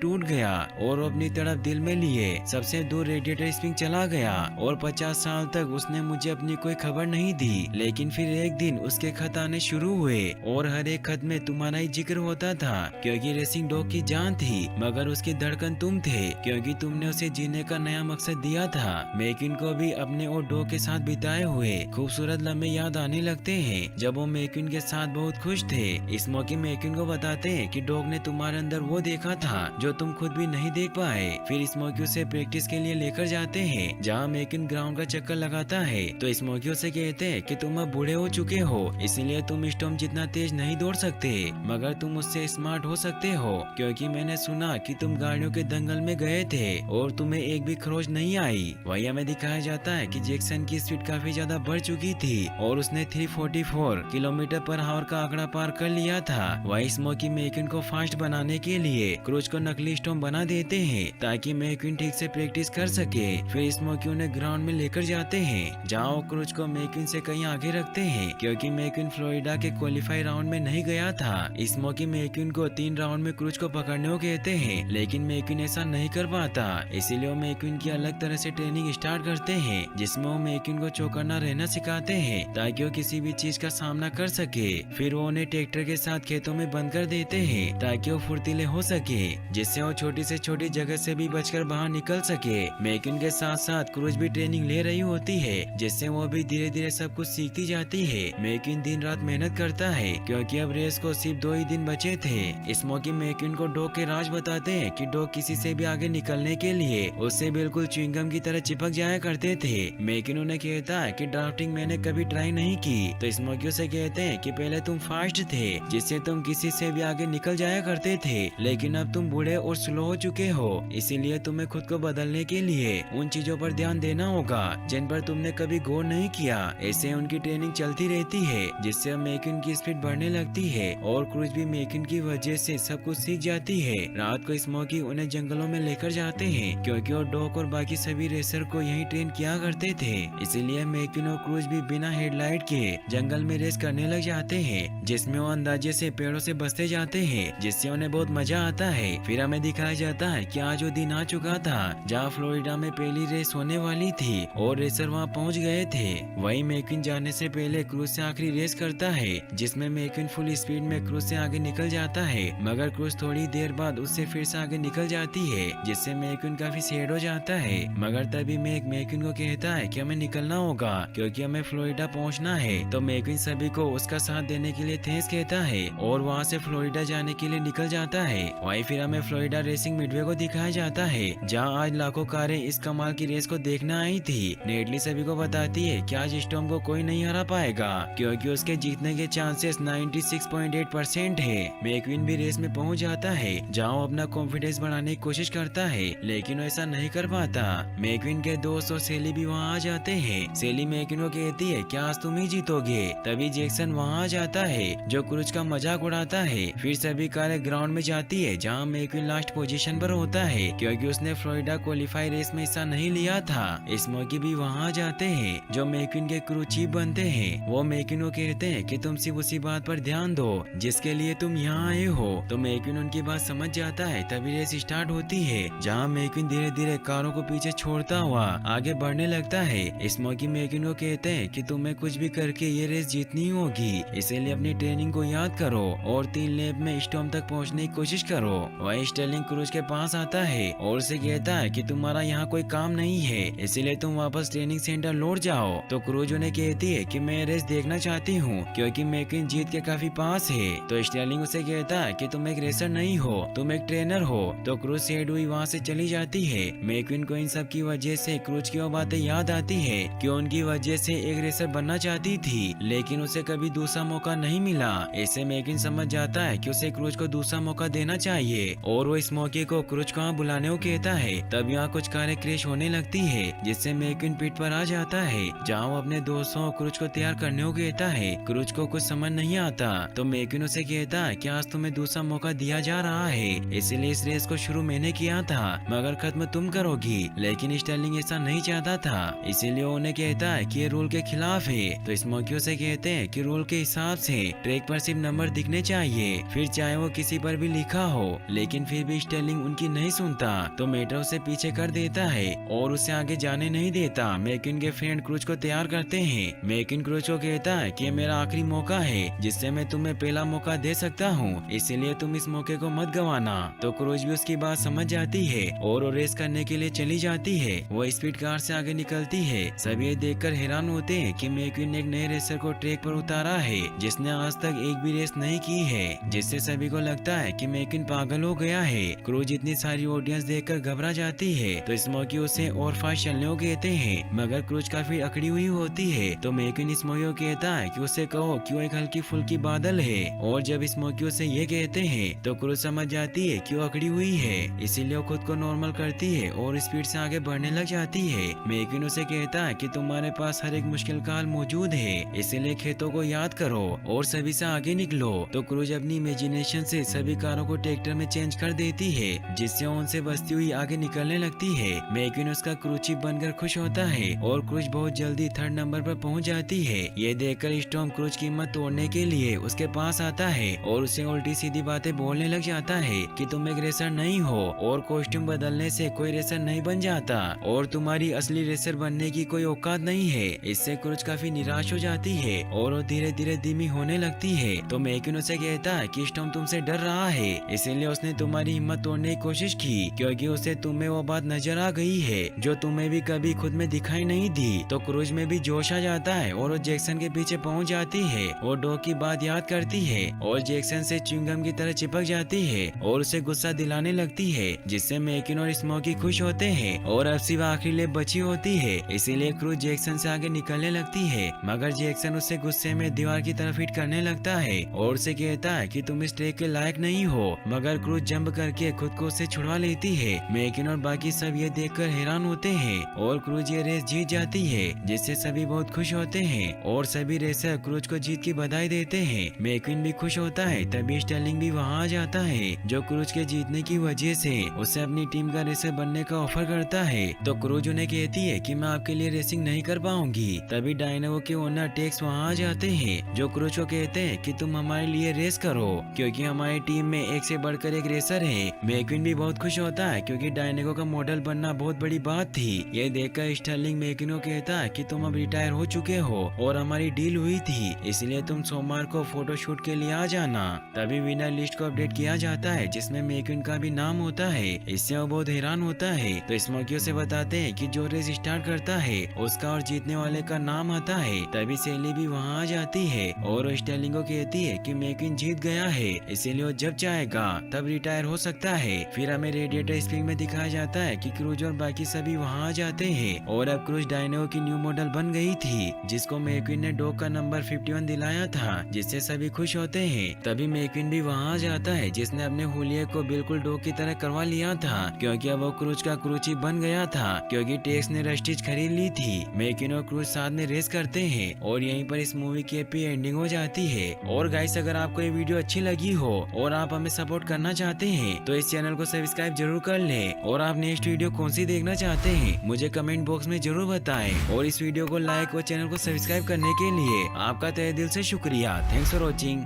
टूट गया और वो अपनी तरफ दिल में लिए सबसे दूर रेडिएटर स्प्रिंग चला गया और 50 साल तक उसने मुझे अपनी कोई खबर नहीं दी। लेकिन फिर एक दिन उसके खत आने शुरू हुए और हर एक खत में तुम्हारा ही जिक्र होता था, क्योंकि रेसिंग डॉग की जान थी मगर उसकी धड़कन तुम थे, क्योंकि तुमने उसे जीने का नया मकसद दिया था। मैकिन को भी अपने और डॉग के साथ बिताए हुए खूबसूरत लम्हे याद आने लगते हैं जब वो मैकिन के साथ बहुत खुश थे। इस मौके मैकिन को बताते हैं कि डॉग ने तुम्हारे अंदर वो देखा था जो तुम खुद भी नहीं देख पाए। फिर इस मौके उसे प्रैक्टिस के लिए लेकर जाते हैं जहाँ मैकिन ग्राउंड का चक्कर लगाता है। तो इस मौके उसे कहते हैं कि तुम अब बूढ़े हो चुके हो, इसलिए तुम स्टॉर्म जितना तेज नहीं दौड़ सकते, मगर तुम उससे स्मार्ट हो सकते हो, क्योंकि मैंने सुना कि तुम गाड़ियों के दंगल में गए थे और तुम्हें एक भी खरोच नहीं आई। वही हमें दिखाया जाता है कि जैक्सन की स्पीड काफी ज्यादा बढ़ चुकी थी और उसने 344 किलोमीटर पर आवर का आंकड़ा पार कर लिया था। वही स्मोकी मैकिन को फास्ट बनाने के लिए क्रूज को नकली स्टॉर्म बना देते हैं ताकि मैकिन ठीक से प्रैक्टिस कर सके। फिर स्मोकी उन्हें ग्राउंड में लेकर जाते हैं जहाँ वो क्रूज को मैकिन से कहीं आगे रखते हैं, क्योंकि मैकिन फ्लोरिडा के क्वालिफाई राउंड में नहीं गया था। स्मोकी मैकिन को 3 राउंड में क्रूज को पकड़ने को कहते हैं, लेकिन मैकिन ऐसा नहीं कर पाता, इसीलिए वो मैकिन की अलग तरह से ट्रेनिंग स्टार्ट करते हैं जिसमें वो मैकिन को चौकन्ना रहना सिखाते हैं ताकि वो किसी भी चीज का सामना कर सके। फिर वो उन्हें ट्रैक्टर के साथ खेतों में बंद कर देते हैं ताकि वो फुर्तीले हो सके, जिससे वो छोटी से छोटी जगह से भी बचकर बाहर निकल सके। मैकिन के साथ साथ क्रूज भी ट्रेनिंग ले रही होती है, जिससे वो भी धीरे धीरे सब कुछ सीखती जाती है। मैकिन दिन रात मेहनत करता है क्योंकि अब रेस को सिर्फ 2 ही दिन बचे थे। इस मौके मैकिन को डॉग के राज बताते हैं कि डॉग किसी से भी आगे निकलने के लिए उससे बिल्कुल च्युइंगम की तरह चिपक जाया करते थे। मैकिन उन्हें कहता है कि ड्राफ्टिंग मैंने कभी ट्राई नहीं की। तो इस मौके से कहते हैं कि पहले तुम फास्ट थे जिससे तुम किसी से भी आगे निकल जाया करते थे, लेकिन अब तुम बूढ़े और स्लो हो चुके हो, इसीलिए तुम्हें खुद को बदलने के लिए उन चीजों पर ध्यान देना होगा जिन पर तुमने कभी गौर नहीं किया। ऐसे उनकी ट्रेनिंग चलती रहती है जिससे मैकिन की स्पीड बढ़ने लगती है और क्रूज भी मैकिन की वजह से सब कुछ सीख जाती है। रात को स्मोकी उन्हें जंगलों में लेकर जाते हैं क्योंकि वो डॉग और बाकी सभी रेसर को यही ट्रेन किया करते थे, इसीलिए मैकिन और क्रूज भी बिना हेडलाइट के जंगल में रेस करने लग जाते हैं, जिसमें वो अंदाजे से पेड़ों से बसते जाते हैं जिससे उन्हें बहुत मजा आता है। फिर हमें दिखाया जाता है कि आज वो दिन आ चुका था जहाँ फ्लोरिडा में पहली रेस होने वाली थी और रेसर वहाँ पहुँच गए थे। वही मैकिन जाने से पहले क्रूज से आखिरी रेस करता है जिसमें मैकिन फुल स्पीड में क्रूज से आगे निकल जाता है, मगर क्रूज थोड़ी देर बाद उससे फिर से आगे निकल जाती है जिससे मैकिन काफी सैड हो जाता है। मगर तभी मैकिन को कहता है कि हमें निकलना होगा क्योंकि हमें फ्लोरिडा पहुंचना है। तो मैकिन सभी को उसका साथ देने के लिए थैंक्स कहता है और वहां से फ्लोरिडा जाने के लिए निकल जाता है। वहीं फिर हमें फ्लोरिडा रेसिंग मिडवे को दिखाया जाता है जहां आज लाखों कारें इस कमाल की रेस को देखने आई थी। नेटली सभी को बताती है कि आज स्टॉर्म को कोई नहीं हरा पाएगा क्योंकि उसके जीतने के चांसेस 96.8% है। मैकिन भी रेस में पहुंच जाता है जहां वो अपना कॉन्फिडेंस बढ़ाने की कोशिश करता है, लेकिन वो ऐसा नहीं कर पाता। मैकिन के दोस्त और सेली भी वहां आ जाते हैं। सेली मैकिन को कहती है कि आज तुम ही जीतोगे। तभी जैक्सन वहां आ जाता है जो क्रूज का मजाक उड़ाता है। फिर सभी कारें ग्राउंड में जाती है जहां मैकिन लास्ट पोजीशन पर होता है क्योंकि उसने फ्लोरिडा क्वालिफाई रेस में हिस्सा नहीं लिया था। इस मौके भी वहां आ जाते हैं जो मैकिन के क्रू चीफ बनते हैं। वो मैकिन को कहते हैं कि तुम सिर्फ उसी बात पर ध्यान दो जिसके लिए तुम यहाँ आए हो। तो मैकिन उनकी बात समझ जाता है। तभी रेस स्टार्ट होती है जहाँ मैकिन धीरे धीरे कारों को पीछे छोड़ता हुआ आगे बढ़ने लगता है। इस मौके मैकिन को कहते हैं कि तुम्हें कुछ भी करके ये रेस जीतनी होगी, इसीलिए अपनी ट्रेनिंग को याद करो और 3 लैप में स्टॉर्म तक पहुंचने की कोशिश करो। वही स्टर्लिंग क्रूज के पास आता है और उसे कहता है कि तुम्हारा यहाँ कोई काम नहीं है, इसीलिए तुम वापस ट्रेनिंग सेंटर लौट जाओ। तो क्रूज उन्हें कहती है कि मैं रेस देखना चाहती हूँ क्योंकि मैकिन जीत के काफी पास है। तो स्टर्लिंग उसे कहता है कि तुम एक रेसर नहीं हो, तुम एक ट्रेनर हो। तो क्रूज सैड हुई वहाँ से चली जाती है। मैकिन को इन सब की वजह से क्रूज की वो बातें याद आती है कि उनकी वजह से एक रेसर बनना चाहती थी, लेकिन उसे कभी दूसरा मौका नहीं मिला। ऐसे मैकिन समझ जाता है कि उसे क्रूज को दूसरा मौका देना चाहिए और वो इस मौके को क्रूज को बुलाने को कहता है। तब यहाँ कुछ कारें क्रैश होने लगती है जिससे मैकिन पीठ पर आ जाता है जहाँ वो अपने दोस्तों क्रूज को तैयार करने को कहता है। क्रूज को कुछ समझ नहीं आता तो मैकिन उसे कहता है कि आज तुम्हें दूसरा मौका दिया जा रहा है, इसलिए इस रेस को शुरू मैंने किया था, मगर और खत्म तुम करोगी। लेकिन स्टर्लिंग ऐसा नहीं चाहता था, इसीलिए उन्हें कहता है कि ये रूल के खिलाफ है। तो स्मोकी से कहते हैं कि रूल के हिसाब से ट्रैक पर सिर्फ नंबर दिखने चाहिए, फिर चाहे वो किसी पर भी लिखा हो। लेकिन फिर भी स्टर्लिंग उनकी नहीं सुनता, तो मेटर उसे पीछे कर देता है और उसे आगे जाने नहीं देता। मैकिन के फ्रेंड क्रूज को तैयार करते हैं। मैकिन क्रूज को कहता है कि ये मेरा आखिरी मौका है जिससे मैं तुम्हें पहला मौका दे सकता हूँ, इसीलिए तुम इस मौके को मत गंवाना। तो क्रूज भी उसकी बात समझ जाती है और वो रेस करने के लिए चली जाती है। वो स्पीड कार से आगे निकलती है। सभी ये देखकर हैरान होते हैं कि मैकिन ने एक नए रेसर को ट्रैक पर उतारा है जिसने आज तक एक भी रेस नहीं की है, जिससे सभी को लगता है कि मैकिन पागल हो गया है। क्रूज इतनी सारी ऑडियंस देखकर घबरा जाती है, तो स्मोकी उसे और फास्ट चलने को कहते हैं, मगर क्रूज काफी अकड़ी हुई होती है। तो मैकिन स्मोकी को कहता है कि उसे कहो कि वो एक हल्की फुल्की बादल है। और जब स्मोकी उसे ये कहते हैं तो क्रूज समझ जाती है कि वो अकड़ी हुई है, इसीलिए वो खुद को नॉर्मल करती है और स्पीड से आगे बढ़ने लग जाती है। मैकिन उसे कहता है कि तुम्हारे पास हर एक मुश्किल का हल मौजूद है, इसीलिए खेतों को याद करो और सभी से आगे निकलो। तो क्रूज अपनी इमेजिनेशन से सभी कारों को ट्रैक्टर में चेंज कर देती है, जिससे उनसे बचती हुई आगे निकलने लगती है। मैकिन उसका क्रू चिप बनकर खुश होता है और क्रूज बहुत जल्दी थर्ड नंबर पर पहुंच जाती है। ये देखकर स्टॉर्म क्रूज की हिम्मत तोड़ने के लिए उसके पास आता है और उसे उल्टी सीधी बातें बोलने लग जाता है कि तुम एक रेसर नहीं हो और कॉस्ट्यूम बदलने से कोई रेसर नहीं बन जाता और तुम्हारी असली रेसर बनने की कोई औकात नहीं है। इससे क्रूज काफी निराश हो जाती है और वो धीरे धीरे धीमी होने लगती है। तो मैकिन उसे कहता है कि स्टॉर्म तुमसे डर रहा है, इसीलिए उसने तुम्हारी हिम्मत तोड़ने की कोशिश की, क्योंकि उसे तुम्हें वो बात नजर आ गई है जो तुम्हें भी कभी खुद में दिखाई नहीं दी। तो क्रूज में भी जोश आ जाता है और वो जैक्सन के पीछे पहुंच जाती है और डॉग की बात याद करती है और जैक्सन से च्युइंगम की तरह चिपक जाती है और उसे गुस्सा दिलाने लगती है, जिससे मैकिन और स्मोकी खुश होते हैं और अब सिर्फ आखिरी लेप बची होती है। इसीलिए क्रूज जैक्सन से आगे निकलने लगती है, मगर जैक्सन उसे गुस्से में दीवार की तरफ हिट करने लगता है और उसे कहता है कि तुम इस ट्रैक के लायक नहीं हो, मगर क्रूज जंप करके खुद को उससे छुड़वा लेती है। मैकिन और बाकी सब ये देखकर हैरान होते हैं और क्रूज ये रेस जीत जाती है, जिससे सभी बहुत खुश होते हैं और सभी रेसर क्रूज को जीत की बधाई देते हैं। मैकिन भी खुश होता है। तभी स्टर्लिंग भी वहाँ आ जाता है, जो क्रूज के जीतने की वजह से उसे अपनी टीम का रेसर बनने का ऑफर करता है। तो क्रूज उन्हें कहती है कि मैं आपके लिए रेसिंग नहीं कर पाऊंगी। तभी डायनावो के ओनर टेक्स वहाँ आ जाते हैं, जो क्रूज को कहते हैं कि तुम हमारे लिए रेस करो, क्योंकि हमारी टीम में एक से बढ़कर एक रेसर है। मैकिन भी बहुत खुश होता है, क्योंकि डायनावो का मॉडल बनना बहुत बड़ी बात थी। ये देखकर स्टर्लिंग मैकिन को कहता है कि तुम अब रिटायर हो चुके हो और हमारी डील हुई थी, इसलिए तुम सोमवार को फोटोशूट के लिए आ जाना। तभी विनर लिस्ट को अपडेट किया जाता है, जिसमें मैकिन का भी नाम होता है। इससे वो बहुत हैरान होता है। तो स्मोकी से बताते हैं कि जो रेस स्टार्ट करता है उसका और जीतने वाले का नाम आता है। तभी सेली भी वहाँ आ जाती है और स्टर्लिंग को कहती है कि मैकिन जीत गया है, इसीलिए वो जब चाहेगा तब रिटायर हो सकता है। फिर हमें रेडिएटर स्प्रिंग में दिखाया जाता है कि क्रूज और बाकी सभी वहाँ आ जाते हैं और अब क्रूज डायनावो की न्यू मॉडल बन गई थी, जिसको मैकिन ने डॉग का नंबर 51 दिलाया था, जिससे सभी खुश होते हैं। तभी मैकिन भी वहाँ आ जाता है, जिसने अपने हुलिये को बिल्कुल डॉग की तरह करवा लिया था, क्योंकि अब वो क्रूज का क्रूची बन गया था, क्योंकि टेक्स ने रस्टिच खरीद ली थी। मैकिन और क्रूज साथ में रेस करते हैं और यहीं पर इस मूवी की हैप्पी एंडिंग हो जाती है। और गाइस, अगर आपको ये वीडियो अच्छी लगी हो और आप हमें सपोर्ट करना चाहते हैं तो इस चैनल को सब्सक्राइब जरूर कर लें। और आप नेक्स्ट वीडियो कौन सी देखना चाहते हैं मुझे कमेंट बॉक्स में जरूर बताएं। और इस वीडियो को लाइक और चैनल को सब्सक्राइब करने के लिए आपका तहे दिल से शुक्रिया। Thanks for watching.